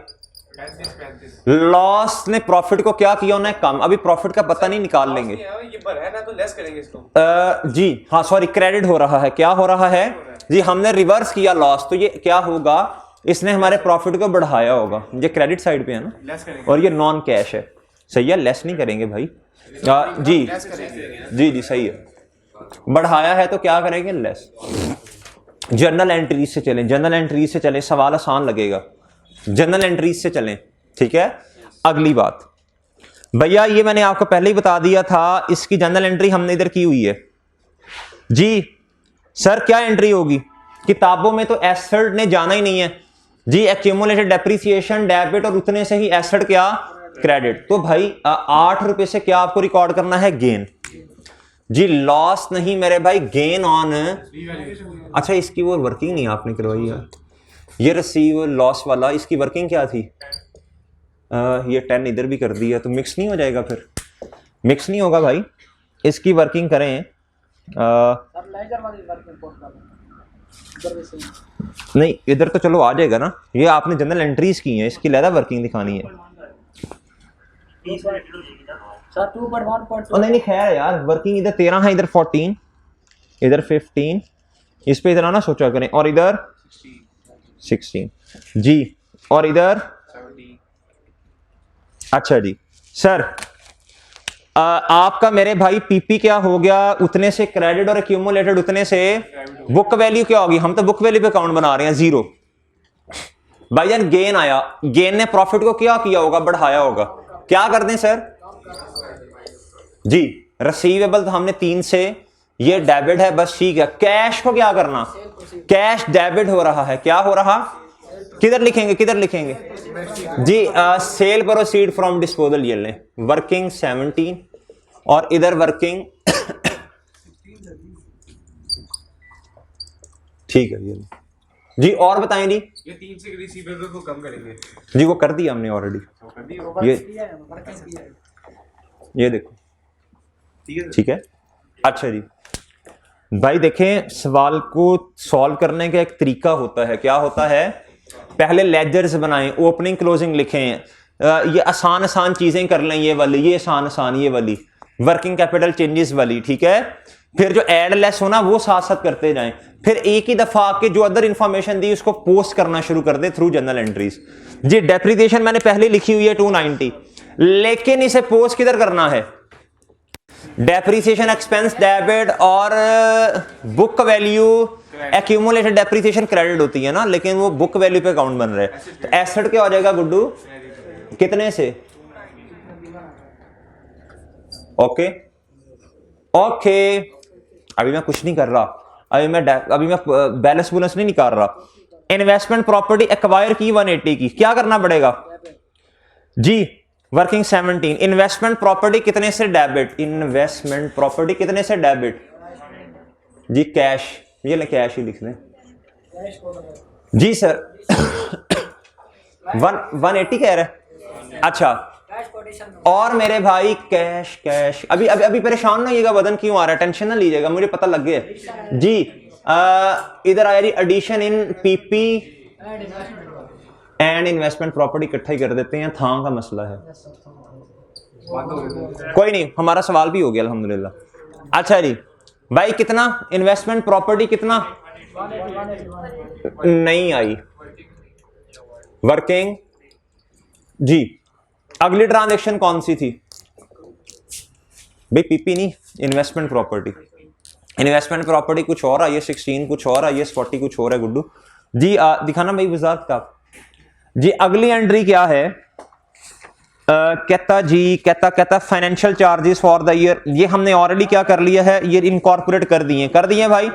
लॉस ने प्रॉफिट को क्या किया उन्हें कम, अभी प्रॉफिट का पता नहीं निकाल लेंगे, ये भरा है ना तो लेस करेंगे इसको जी हाँ सॉरी क्रेडिट हो रहा है, क्या हो रहा है जी, हमने रिवर्स किया लॉस, तो ये क्या होगा, इसने हमारे प्रॉफिट को बढ़ाया होगा, ये क्रेडिट साइड पे है ना, और ये नॉन कैश है, सही है, लेस नहीं करेंगे भाई जी जी सही है, बढ़ाया है तो क्या करेंगे लेस। जर्नल एंट्रीज से चलें, जर्नल एंट्रीज से चलें, सवाल आसान लगेगा, जर्नल एंट्रीज से चलें, ठीक है। अगली बात भैया ये मैंने आपको पहले ही बता दिया था, इसकी जर्नल एंट्री हमने इधर की हुई है जी। सर क्या एंट्री होगी, किताबों में तो एसेट ने जाना ही नहीं है जी, एक्यूमुलेटेड डेप्रिसिएशन डेबिट और उतने से ही एसेट क्या क्रेडिट, तो भाई 8 रुपए से क्या आपको रिकॉर्ड करना है गेन जी, लॉस नहीं मेरे भाई, गेन ऑन, अच्छा इसकी वो वर्किंग नहीं आपने करवाई यार, ये रिसीव लॉस वाला इसकी वर्किंग क्या थी, ये 10 इधर भी कर दिया तो मिक्स नहीं हो जाएगा, फिर मिक्स नहीं होगा भाई, इसकी वर्किंग करें नहीं इधर तो चलो आ जाएगा ना, ये आपने जनरल एंट्रीज की हैं, इसकी लहदा वर्किंग दिखानी है सर 2.1.2 नहीं खैर यार, वर्किंग इधर 13 है, इधर 14, इधर 15, इस पे इधर आना सोचा करें, और इधर 16 जी, और इधर 70। अच्छा जी सर आपका मेरे भाई पीपी क्या हो गया, उतने से क्रेडिट और एक्यूमुलेटेड उतने से, बुक वैल्यू क्या होगी, हम तो बुक वैल्यू पे अकाउंट बना रहे हैं 0, भाईजान गेन आया, गेन ने प्रॉफिट को क्या किया होगा, बढ़ाया होगा, क्या कर दें सर जी, रिसीवेबल तो हमने 3 से, ये डेबिट है बस, ठीक है। कैश को क्या करना, कैश डेबिट हो रहा है, क्या हो रहा, किधर लिखेंगे, किधर लिखेंगे जी, सेल प्रोसीड फ्रॉम डिस्पोजल, ये लें वर्किंग 17 और इधर वर्किंग ठीक है ये जी, और बताएं जी, ये 3 से रिसीवेबल को कम करेंगे जी, वो कर दिया हमने ऑलरेडी, ये देखो ठीक है। अच्छा जी भाई देखें, सवाल को सॉल्व करने का एक तरीका होता है, क्या होता है, पहले लेजर्स बनाएं, ओपनिंग क्लोजिंग लिखें, ये आसान आसान चीजें कर लें, ये वाली, ये आसान आसान, ये वाली वर्किंग कैपिटल चेंजेस वाली, ठीक है। फिर जो एड लेस हो ना वो साथ साथ करते जाएं, फिर एक ही दफा आके जो अदर इंफॉर्मेशन दी उसको पोस्ट करना शुरू कर दे थ्रू जर्नल एंट्रीज। जी डेप्रिसिएशन मैंने पहले लिखी हुई है 290, लेकिन इसे पोस्ट किधर करना है? डेप्रिसिएशन एक्सपेंस डेबिट और book value accumulated depreciation credit होती है ना, लेकिन वो बुक वैल्यू पे अकाउंट बन रहे हैं। तो एसेट क्या हो जाएगा गुड्डू? कितने से? ओके ओके, अभी मैं कुछ नहीं कर रहा, अभी मैं बैलेंस बुलेंस नहीं निकाल रहा। इन्वेस्टमेंट प्रॉपर्टी एक्वायर की 180 की, क्या करना पड़ेगा जी? वर्किंग 17। इन्वेस्टमेंट प्रॉपर्टी कितने से डेबिट? इन्वेस्टमेंट प्रॉपर्टी कितने से डेबिट जी? कैश, ये ले कैश ही लिख लें जी सर। 180 कह रहे हैं, अच्छा। और मेरे भाई कैश कैश, अभी अभी अभी परेशान ना होइएगा, वजन क्यों आ रहा है, टेंशन ना लीजिएगा, मुझे पता लग गया जी। इधर आया जी addition in PP and investment property इकट्ठा ही कर देते हैं, थां का मसला है। कोई नहीं, हमारा सवाल भी हो गया अल्हम्दुलिल्लाह। अच्छा जी भाई, कितना इन्वेस्टमेंट प्रॉपर्टी कितना? नहीं आई वर्किंग जी। अगली ट्रांजैक्शन कौन सी थी भाई? पीपी नहीं, इन्वेस्टमेंट प्रॉपर्टी। इन्वेस्टमेंट प्रॉपर्टी कुछ और आई है 16, कुछ और आई है 40, कुछ और है गुड्डू जी। दिखाना भाई गुजार किताब जी। अगली एंट्री क्या है? कहता जी कहता financial charges for the year, ये हमने ऑलरेडी क्या कर लिया है, ये इनकॉर्पोरेट कर दिए भाई।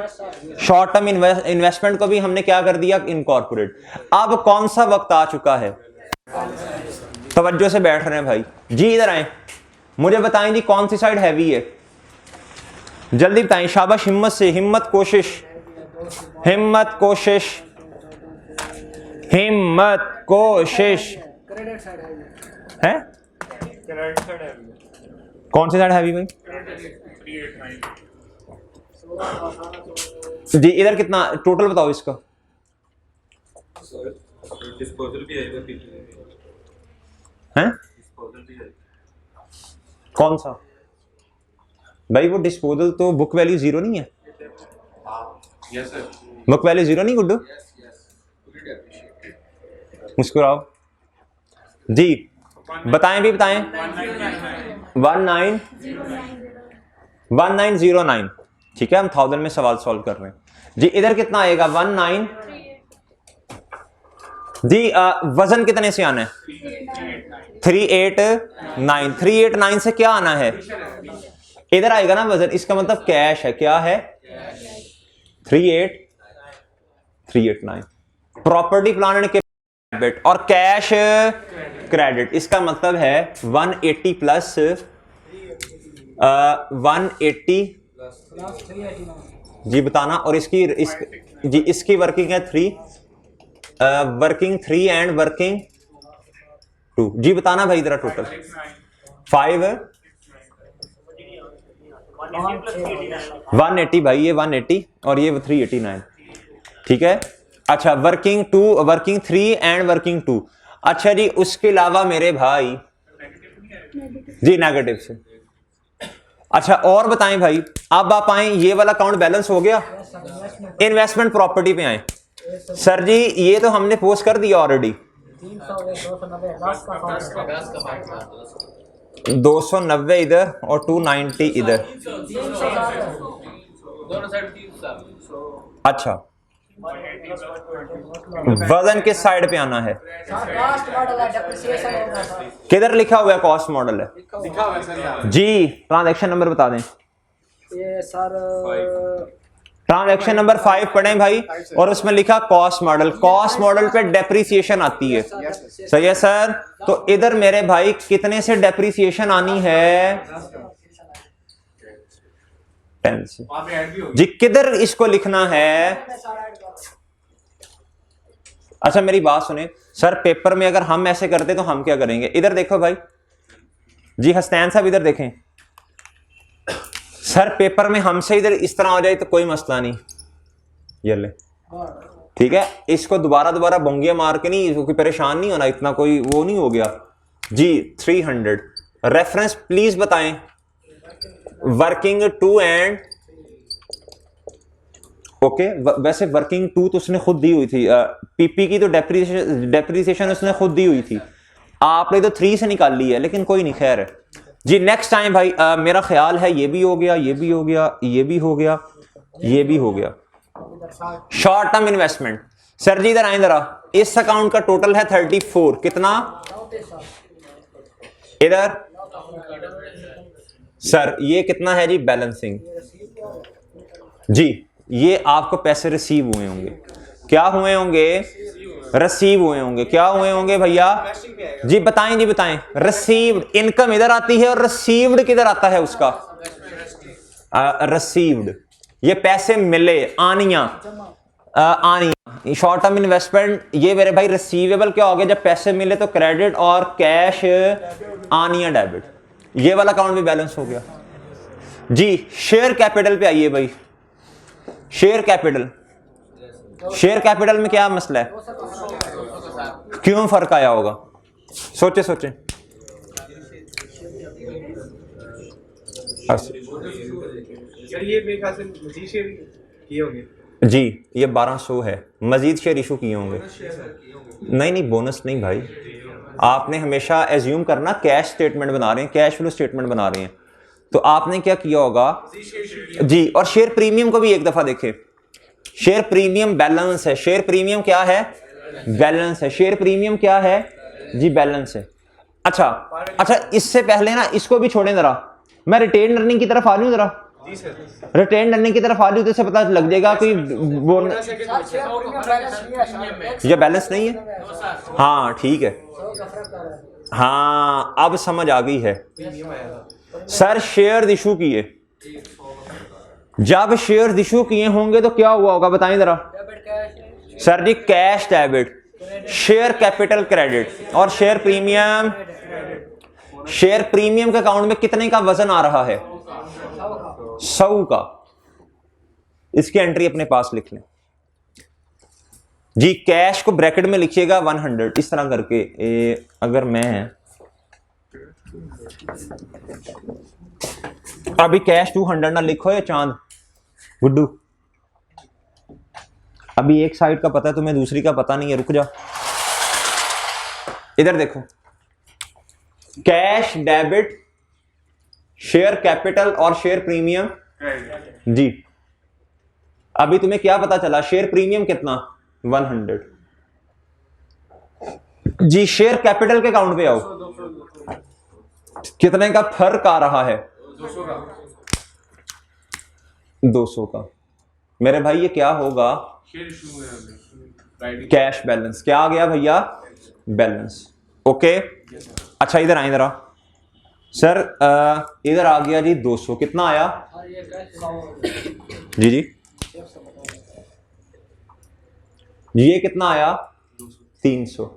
शॉर्ट टर्म इन्वेस्टमेंट को भी हमने क्या कर दिया, इनकॉर्पोरेट। अब कौन सा वक्त आ चुका है? तवज्जो से बैठ रहे हैं भाई जी, इधर आए, मुझे बताएं जी कौन सी साइड हैवी है, जल्दी बताएं, शाबाश, हिम्मत से, हिम्मत कोशिश, हिम्मत कोशिश, हिम्मत कोशिश है। कौन सी साइड हैवी भाई जी? इधर कितना टोटल बताओ इसका? डिस्पोजल भी है कौन सा भाई? वो डिस्पोजल तो बुक वैल्यू 0 नहीं है? यस सर, बुक वैल्यू 0 नहीं गुड्डू? मुस्कुराओ जी, बताएं भी बताएं। 1909, ठीक है, हम 1000 में सवाल सॉल्व कर रहे हैं जी। इधर कितना आएगा? 19 जी। वजन कितने से आना है? 389। 389 से क्या आना है? इधर आएगा ना वजन, इसका मतलब कैश है। क्या है? 389। प्रॉपर्टी प्लांट एंड डेबिट और कैश क्रेडिट, इसका मतलब है 180 प्लस 180 जी बताना। और इसकी वर्किंग है 3, वर्किंग 3 एंड वर्किंग 2 जी बताना भाई जरा। टोटल 5 180 भाई, ये 180 और ये 389, ठीक है। अच्छा, वर्किंग 2, वर्किंग 3 एंड वर्किंग 2। अच्छा जी, उसके अलावा मेरे भाई जी नेगेटिव से। अच्छा और बताएं भाई, अब आप आए, ये वाला अकाउंट बैलेंस हो गया, इन्वेस्टमेंट प्रॉपर्टी पे आए। सर जी ये तो हमने पोस्ट कर दिया ऑलरेडी, 290 इधर और 290 इधर। अच्छा, वजन किस साइड पे आना है? किधर लिखा हुआ है? कॉस्ट मॉडल है लिखा हुआ है सर यहाँ। जी। ट्रांजैक्शन नंबर बता दें। ये सर ट्रांजैक्शन नंबर 5 पढ़ें भाई, और उसमें लिखा कॉस्ट मॉडल। कॉस्ट मॉडल पे डेप्रिसिएशन आती है, सही है सर। तो इधर मेरे भाई कितने से डेप्रिसिएशन आनी है? 10 से जी। किधर इसको लिखना है? अच्छा मेरी बात सुने सर, पेपर में अगर हम ऐसे करते तो हम क्या करेंगे? इधर देखो भाई जी, हसनैन साहब इधर देखें सर, पेपर में हमसे इधर इस तरह हो जाए तो कोई मसला नहीं, ये ले, ठीक है। इसको दोबारा बोंगिया मार के नहीं, कोई परेशान नहीं होना, इतना कोई वो नहीं हो गया जी। 300 रेफरेंस प्लीज बताएं। वर्किंग 2 एंड ओके वैसे वर्किंग टू तो उसने खुद दी हुई थी, पीपी की तो डेप्रिसिएशन उसने खुद दी हुई थी, आपने तो 3 से निकाल ली है, लेकिन कोई नहीं, खैर है जी। नेक्स्ट टाइम भाई मेरा ख्याल है ये भी हो गया, ये भी हो गया, ये भी हो गया, ये भी हो गया। शॉर्ट टर्म इन्वेस्टमेंट, सर जी इधर आए जरा, इस अकाउंट का टोटल है 34, कितना इधर सर, ये कितना है जी बैलेंसिंग जी, ये आपको पैसे रिसीव हुए होंगे, क्या हुए होंगे, रिसीव हुए होंगे, क्या हुए होंगे भैया जी, बताएं जी बताएं। रिसीव्ड इनकम इधर आती है और रिसीव्ड किधर आता है उसका, रिसीव्ड, ये पैसे मिले, आनिया आनिया। शॉर्ट टर्म इन्वेस्टमेंट ये मेरे भाई रिसीवेबल क्या हो गया, जब पैसे मिले तो क्रेडिट और कैश आनिया डेबिट, ये वाला अकाउंट भी बैलेंस हो गया जी। शेयर कैपिटल पे आइए भाई, शेयर कैपिटल, शेयर कैपिटल में क्या मसला है, क्यों फर्क आया होगा, सोचे सोचे। सर ये मेरे ख्याल से मजीद शेयर किए होंगे जी, ये 1200 है, मजीद शेयर इशू किए होंगे, नहीं नहीं बोनस नहीं भाई, आपने हमेशा एज्यूम करना कैश स्टेटमेंट बना रहे हैं, कैश फ्लो स्टेटमेंट बना रहे हैं, तो आपने क्या किया होगा जी। और शेयर प्रीमियम को भी एक दफा देखें, शेयर प्रीमियम बैलेंस है, शेयर प्रीमियम क्या है, बैलेंस है, शेयर प्रीमियम क्या है जी, बैलेंस है। अच्छा अच्छा, इससे पहले ना इसको भी छोड़ें जरा, मैं रिटेन अर्निंग की तरफ आ लूं जरा, रिटेन अर्निंग की तरफ आ लूं तो इससे पता लग जाएगा कि वो ये बैलेंस नहीं है, हाँ ठीक है, हाँ अब समझ आ गई है। सर शेयर इशू किए, जब शेयर इशू किए होंगे तो क्या हुआ होगा बताएं जरा सर जी, cash debit, share capital credit और शेयर प्रीमियम, शेयर प्रीमियम के अकाउंट में कितने का वजन आ रहा है, 100 का, इसकी एंट्री अपने पास लिख लें जी। कैश को ब्रैकेट में लिखिएगा 100 इस तरह करके, अगर मैं अभी कैश 200 ना लिखो या चांद गुड्डू, अभी एक साइड का पता है तुम्हें, दूसरी का पता नहीं है, रुक जा, इधर देखो, कैश डेबिट, शेयर कैपिटल और शेयर प्रीमियम जी। अभी तुम्हें क्या पता चला, शेयर प्रीमियम कितना 100 जी। शेयर कैपिटल के अकाउंट पे आओ, कितने का फर्क आ रहा है, 200 का। मेरे भाई ये क्या होगा, कैश बैलेंस, क्या आ गया भैया, बैलेंस, ओके। अच्छा इधर आए जरा सर, इधर आ गया जी 200, कितना आया जी जी, ये कितना आया 300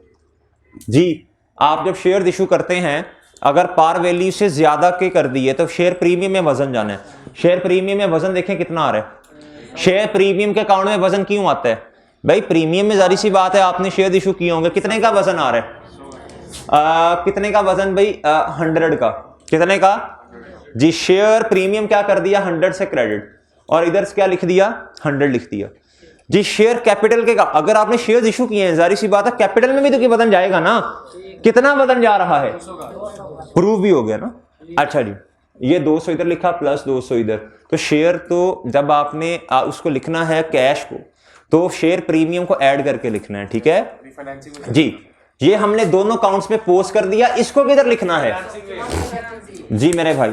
जी। आप जब शेयर इशू करते हैं, अगर पार वैल्यू से ज्यादा के कर दिए तो शेयर प्रीमियम में वजन जाना है, शेयर प्रीमियम में वजन देखें कितना आ रहा है, शेयर प्रीमियम के अकाउंट में वजन क्यों आता है भाई, प्रीमियम में जारी सी बात है आपने शेयर इशू किए होंगे, कितने का वजन आ रहा है, कितने का वजन भाई, 100 का, कितने का जी। शेयर प्रीमियम क्या कर दिया, 100 से क्रेडिट, और इधर से क्या लिख दिया, 100 लिख दिया जी। शेयर कैपिटल के, अगर आपने शेयर इशू किए हैं, जारी सी बात है कैपिटल में भी तो वजन जाएगा ना, कितना वजन जा रहा है, प्रूव भी हो गया ना। अच्छा जी, ये 200 इधर लिखा प्लस 200 इधर, तो शेयर तो जब आपने उसको लिखना है कैश को, तो शेयर प्रीमियम को ऐड करके लिखना है, ठीक है जी। ये हमने दोनों अकाउंट्स में पोस्ट कर दिया, इसको किधर लिखना है जी मेरे भाई,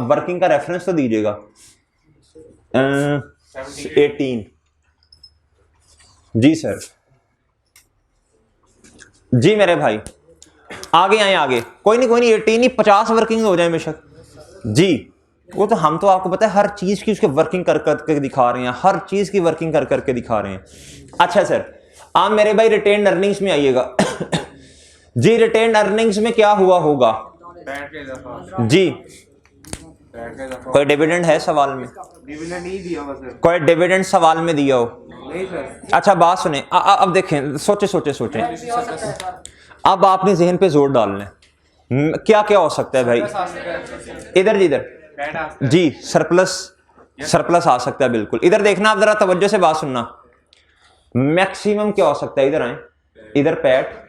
वर्किंग का रेफरेंस तो दीजिएगा, 18 जी सर जी मेरे भाई, आगे आए आगे, कोई नहीं 18 ही 50 वर्किंग हो जाए बेशक जी। वो तो हम तो आपको पता है हर चीज की उसके वर्किंग कर करके दिखा रहे हैं, हर चीज की वर्किंग कर करके दिखा रहे हैं। अच्छा सर, आप मेरे भाई रिटेन अर्निंग्स में आइएगा जी। रिटेन अर्निंग्स में क्या हुआ होगा जी, कोई डिविडेंड है सवाल में, डिविडेंड नहीं दिया हुआ सर, कोई डिविडेंड सवाल में दिया हो, नहीं सर। अच्छा बात सुने, अब देखें, सोचे अब आपने जहन पे जोर डालना है, क्या क्या हो सकता है भाई, इधर जी इधर जी, सरप्लस सरप्लस आ सकता है बिल्कुल। इधर देखना, आप जरा तवज्जो से बात सुनना, मैक्सिमम क्या हो सकता है, इधर आए, इधर पैट,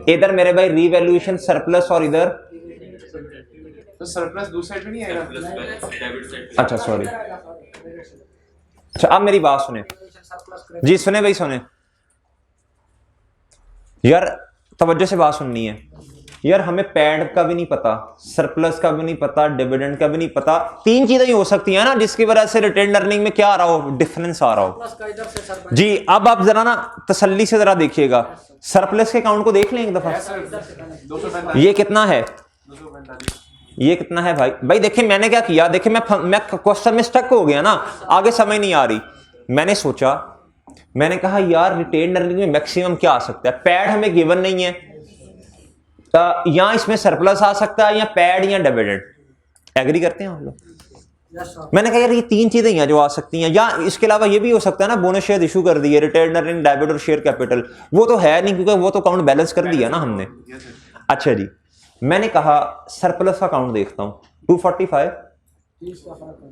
इधर मेरे भाई रीवैल्यूएशन सरप्लस, और इधर तो सरप्लस दूसरी साइड पे नहीं आएगा। अच्छा सॉरी, अच्छा अब मेरी बात सुने जी, सुने भाई सुने यार, तवज्जो से बात सुननी है यार। हमें पैड का भी नहीं पता, सरप्लस का भी नहीं पता, डिविडेंड का भी नहीं पता। तीन चीजें ही हो सकती हैं ना जिसकी वजह से रिटेन अर्निंग में क्या आ रहा हो, डिफरेंस आ रहा हो जी। अब आप जरा ना तसल्ली से जरा देखिएगा, सरप्लस के अकाउंट को देख लें एक दफा। 245 ये कितना है, ये कितना है भाई? भाई देखिए मैंने क्या किया, देखिए मैं क्वेश्चन में स्टक हो गया ना, आगे समझ नहीं आ रही। मैंने सोचा, मैंने कहा यार रिटेन अर्निंग में मैक्सिमम क्या आ सकता है, पैड हमें गिवन नहीं है, या इसमें सरप्लस आ सकता है, या पैड या डिविडेंड। एग्री करते हैं आप लोग? मैंने कहा यार ये तीन चीजें हैं जो आ सकती हैं, या इसके अलावा ये भी हो सकता है ना, बोनस शेयर इशू कर दिए, रिटेन अर्निंग, डेबिट और शेयर कैपिटल, वो तो है नहीं क्योंकि वो तो अकाउंट बैलेंस कर दिया ना हमने। अच्छा जी, मैंने कहा सरप्लस का अकाउंट देखता हूं, 245,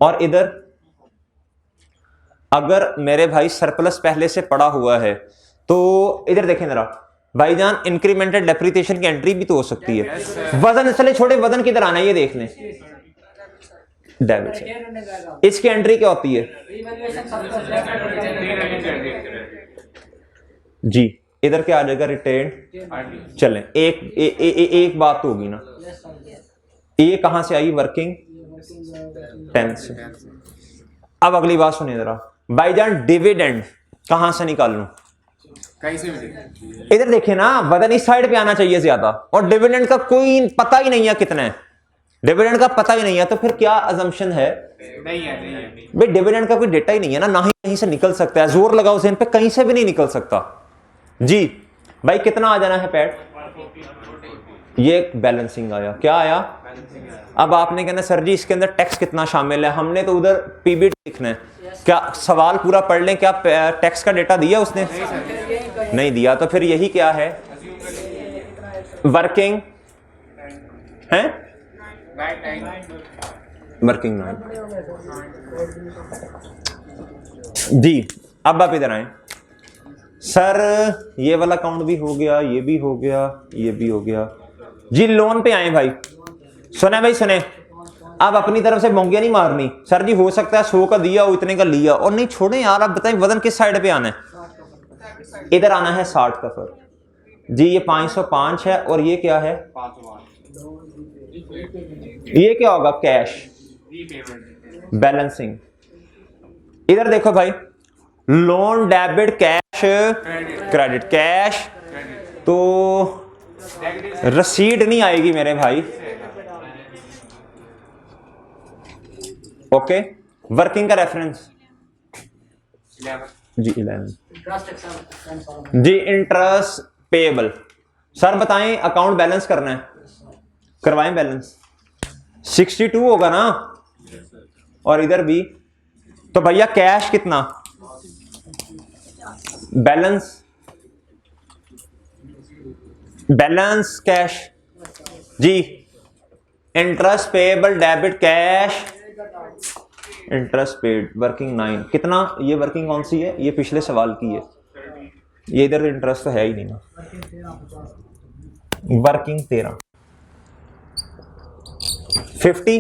और इधर अगर मेरे भाई सरप्लस पहले से पड़ा हुआ है तो इधर देखें जरा भाईजान, इंक्रीमेंटेड डेप्रिसिएशन की एंट्री भी तो हो सकती है। वजन इसलिए छोड़े, वजन किधर आना है ये देख लें, डेबिट से इसकी एंट्री क्या होती है जी, इधर क्या आ जाएगा, रिटेन। चलें एक बात तो होगी ना, ये कहां से आई, वर्किंग 10 से। अब अगली बात सुनिए जरा भाईजान, डिविडेंड कहां से निकाल लूं? कहीं से भी इधर देखिए ना, वजन इस साइड पे आना चाहिए ज्यादा, और डिविडेंड का कोई पता ही नहीं है कितना है, डिविडेंड का पता ही नहीं है, तो फिर क्या अजम्पशन है? नहीं है भाई डिविडेंड का कोई डेटा ही नहीं है ना ही कहीं से निकल सकता है, जोर लगाओ ज़हन पे, कहीं से भी नहीं निकल सकता जी। भाई कितना आ जाना है पैट? ये बैलेंसिंग आया, क्या आया? अब आपने कहना सर जी इसके अंदर टैक्स कितना शामिल है, हमने तो उधर पीबीटी लिखना है। क्या सवाल पूरा पढ़ लें, क्या टैक्स का डेटा दिया उसने? नहीं दिया, तो फिर यही क्या है, वर्किंग है, वर्किंग जी। अब आप इधर आए सर, ये वाला अकाउंट भी हो गया, ये भी हो गया, ये भी हो गया जी। लोन पे आए भाई, सुने भाई सुने, अब अपनी तरफ से मोंगिया नहीं मारनी, सर जी हो सकता है 100 का दिया हो, इतने का लिया, और नहीं छोड़े यार। आप बताएं वजन किस साइड पे आना है? इधर आना है 60 का फर्क जी। ये 505 है, और ये क्या है, ये क्या होगा, कैश बैलेंसिंग। इधर देखो भाई, loan, debit, cash, credit. Cash तो रसीद नहीं आएगी मेरे भाई, ओके। वर्किंग का रेफरेंस जी 11 जी। इंटरेस्ट पेएबल, सर बताएं अकाउंट बैलेंस करना है, करवाएं बैलेंस, 62 होगा ना, और इधर भी तो भैया कैश कितना, बैलेंस, बैलेंस कैश जी। Interest payable, debit, cash, interest paid, working 9 कितना, ये वर्किंग कौन सी है, ये पिछले सवाल की है, ये इधर इंटरेस्ट तो है ही नहीं ना, वर्किंग 13, 50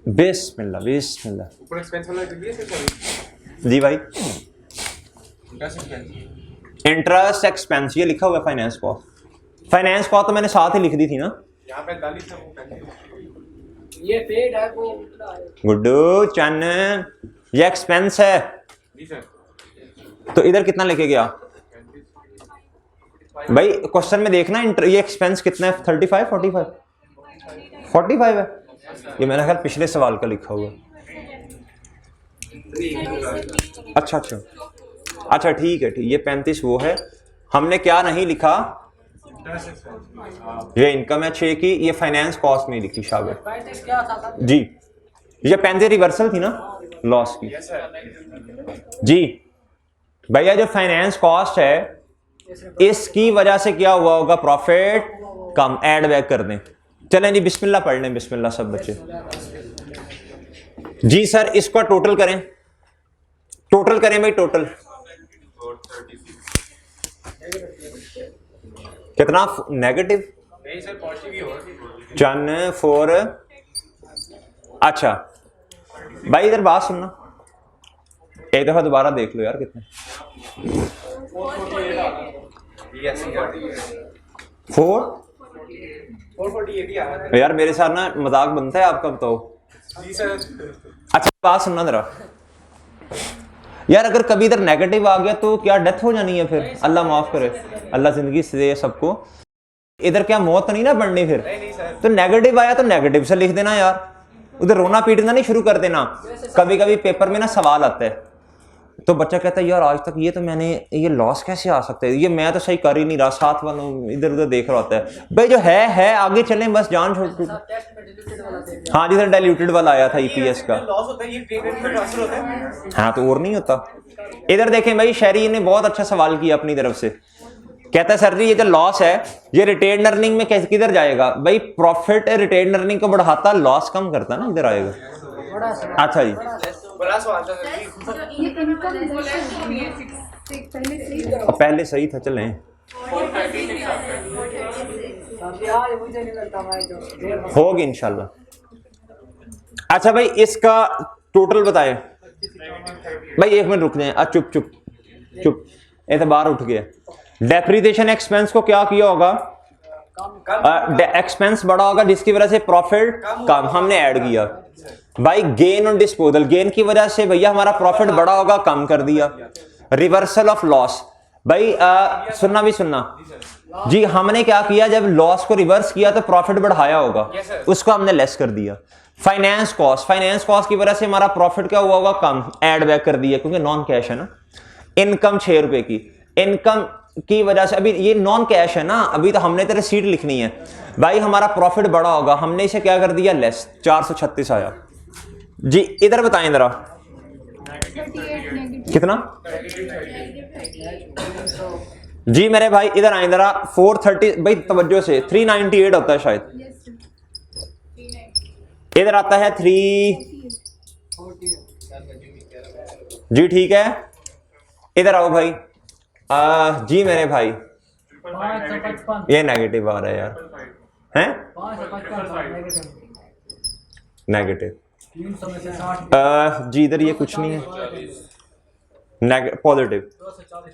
बिस्मिल्लाह बिस्मिल्लाह ऊपर एक्सपेंस वाला लिख दिया सर जी भाई। इंटरेस्ट इंटरेस्ट एक्सपेंस ये लिखा हुआ है, फाइनेंस कॉस्ट, फाइनेंस कॉस्ट तो मैंने साथ ही लिख दी थी ना, यहाँ पे 45 है, वो 35 ये पेड है, वो उतना है। गुड्डू चन, ये एक्सपेंस है जी सर। तो इधर कितना लेके गया भाई? क्वेश्चन में देखना ये एक्सपेंस कितना है, 35 45 है, ये मेरा ख्याल पिछले सवाल का लिखा हुआ है। अच्छा अच्छा अच्छा ठीक है, ठीक, ये 35 वो है, हमने क्या नहीं लिखा, ये इनकम है 6 की, ये फाइनेंस कॉस्ट नहीं लिखी शायद 35 क्या था जी। ये 35 रिवर्सल थी ना लॉस की जी। भैया जो फाइनेंस कॉस्ट है इसकी वजह से क्या हुआ होगा, प्रॉफिट कम, ऐड बैक कर दें, चलें जी बिस्मिल्लाह पढ़ लें, बिस्मिल्लाह सब बच्चे। जी सर इसका टोटल करें, टोटल करें भाई, टोटल कितना नेगेटिव? नहीं सर पॉजिटिव ही होगा। चन 4। अच्छा भाई इधर बात सुनना, एक दफा दोबारा देख लो यार कितने 448 आ रहा है। यार मेरे साथ ना मजाक बनता है आपका, बताओ। जी सर। अच्छा बात सुनना जरा यार, अगर कभी इधर नेगेटिव आ गया तो क्या डेथ हो जानी है फिर? अल्लाह माफ करे, अल्लाह जिंदगी से दे सबको। इधर क्या मौत तो नहीं ना बढ़नी फिर? नहीं सर। तो नेगेटिव आया तो नेगेटिव से लिख देना यार, उधर रोना पीटना नहीं शुरू कर देना। कभी कभी पेपर में ना सवाल आता है तो बच्चा कहता है यार आज तक ये तो मैंने, ये लॉस कैसे आ सकता है, ये मैं तो सही कर ही नहीं रहा, साथ वालों इधर उधर देख रहा होता है। भाई जो है आगे चलें, बस जान छोड़। टेस्ट में डिलीटेड वाला देख। हाँ जिधर डाइल्यूटेड वाला आया था ईपीएस का। लॉस होता है, ये ट्रेड में ट्रांसफर होता है। हाँ तो और नहीं होता। इधर देखें भाई, शहरी ने बहुत अच्छा सवाल किया अपनी तरफ से, कहता है सर जी ये जो लॉस है ये रिटेन अर्निंग में कैसे किधर जाएगा? भाई प्रॉफिट रिटेन अर्निंग को बढ़ाता, लॉस कम करता ना, इधर आएगा। बड़ा सा अच्छा जी बड़ा सवाल था सर जी। ये इनकम पहले सही था, चलें यार मुझे नहीं लगता भाई जो देर में होगी इंशाल्लाह। अच्छा भाई इसका टोटल बताएं भाई, एक मिनट रुक जाए। चुप चुप चुप, एतबार उठ गया। डेप्रिसिएशन एक्सपेंस को क्या किया होगा? एक्सपेंस बड़ा होगा जिसकी वजह से प्रॉफिट कम, हमने ऐड किया। भाई गेन ऑन डिस्पोजल, गेन की वजह से भैया हमारा प्रॉफिट बड़ा होगा, कम कर दिया। रिवर्सल ऑफ लॉस, भाई सुनना भी सुनना जी, हमने क्या किया जब लॉस को रिवर्स किया तो प्रॉफिट बढ़ाया होगा, उसको हमने लेस कर दिया। फाइनेंस कॉस्ट, फाइनेंस कॉस्ट की वजह से हमारा प्रॉफिट क्या हुआ होगा? कम, ऐड बैक कर दिया क्योंकि नॉन कैश है ना। इनकम 6 रुपए की, इनकम की वजह से, अभी ये नॉन कैश है ना, अभी तो हमने तो रिसीट लिखनी है। भाई हमारा प्रॉफिट बड़ा होगा, हमने इसे क्या कर दिया? लेस, 436 आया जी। इधर बताएं जरा कितना जी मेरे भाई, इधर आए जरा। 430 भाई तवज्जो से, 398 होता है शायद, इधर आता है 3 जी ठीक है। इधर आओ भाई। जी मेरे भाई 555 ये नेगेटिव आ रहा है यार, हैं 555 नेगेटिव। 300 में से 60 जी इधर ये कुछ नहीं है, पॉजिटिव 240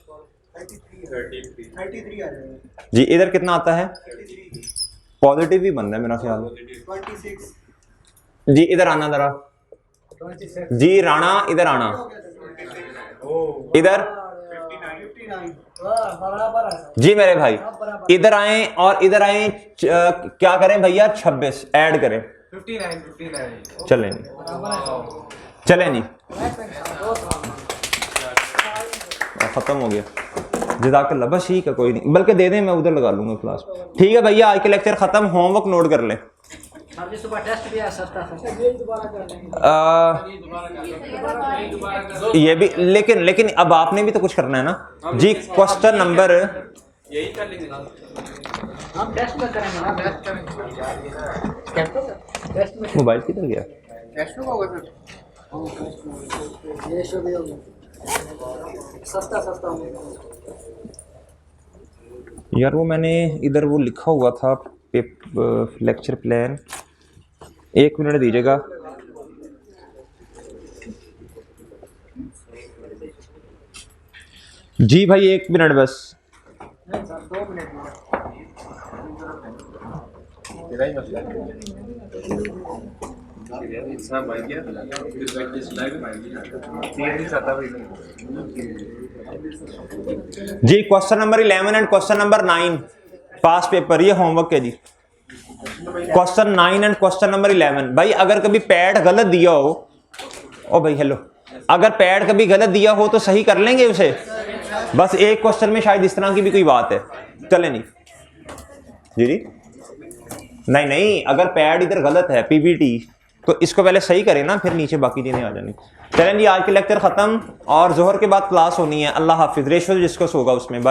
33 आ जाएगा। जी। इधर कितना आता है? पॉजिटिव ही बन रहा है मेरा ख्याल। 26 जी इधर आना जरा 26 जी, राणा इधर आना, इधर बराबर है जी मेरे भाई, इधर आए और इधर आए। क्या करें भैया? 26 ऐड करें, 59 चलें नहीं, चलें नहीं, खत्म हो गया। जज़ाकल्लाह, बस ठीक है कोई नहीं, बल्कि दे दें मैं उधर लगा लूंगा क्लास। ठीक है भैया आज के लेक्चर खत्म, होमवर्क नोट कर लें। सर जी सुबह टेस्ट भी है सस्ता ये दोबारा कर लेंगे। ये भी लेकिन अब आपने भी तो कुछ करना है ना जी। क्वेश्चन नंबर यही कर लेंगे हम टेस्ट में करेंगे ना, टेस्ट में मोबाइल किधर गया? कैश में होगा सर। ये शो भी होगा सस्ता होगा यार वो मैंने इधर वो लिखा हुआ था लेक्चर प्लान, एक मिनट दीजिएगा। जी भाई एक मिनट बस। नहीं सर 2 मिनट में तेरा ही मसला है। इतना भाई क्या जी question number 11 and question number 9 past paper, ये होमवर्क है जी। Question 9 and question number 11। भाई अगर कभी पैड गलत दिया हो, ओ भाई हेलो, अगर पैड कभी गलत दिया हो तो सही कर लेंगे उसे। बस एक क्वेश्चन में शायद इस तरह की भी कोई बात है, चले नहीं जी नहीं, अगर पैड इधर गलत है पीबीटी तो इसको पहले सही करें ना, फिर नीचे बाकी चीजें आ जानी। चलें जी आज के लेक्चर खत्म, और जोहर के बाद क्लास होनी है। अल्लाह हाफिज। रेशो जिसको होगा उसमें।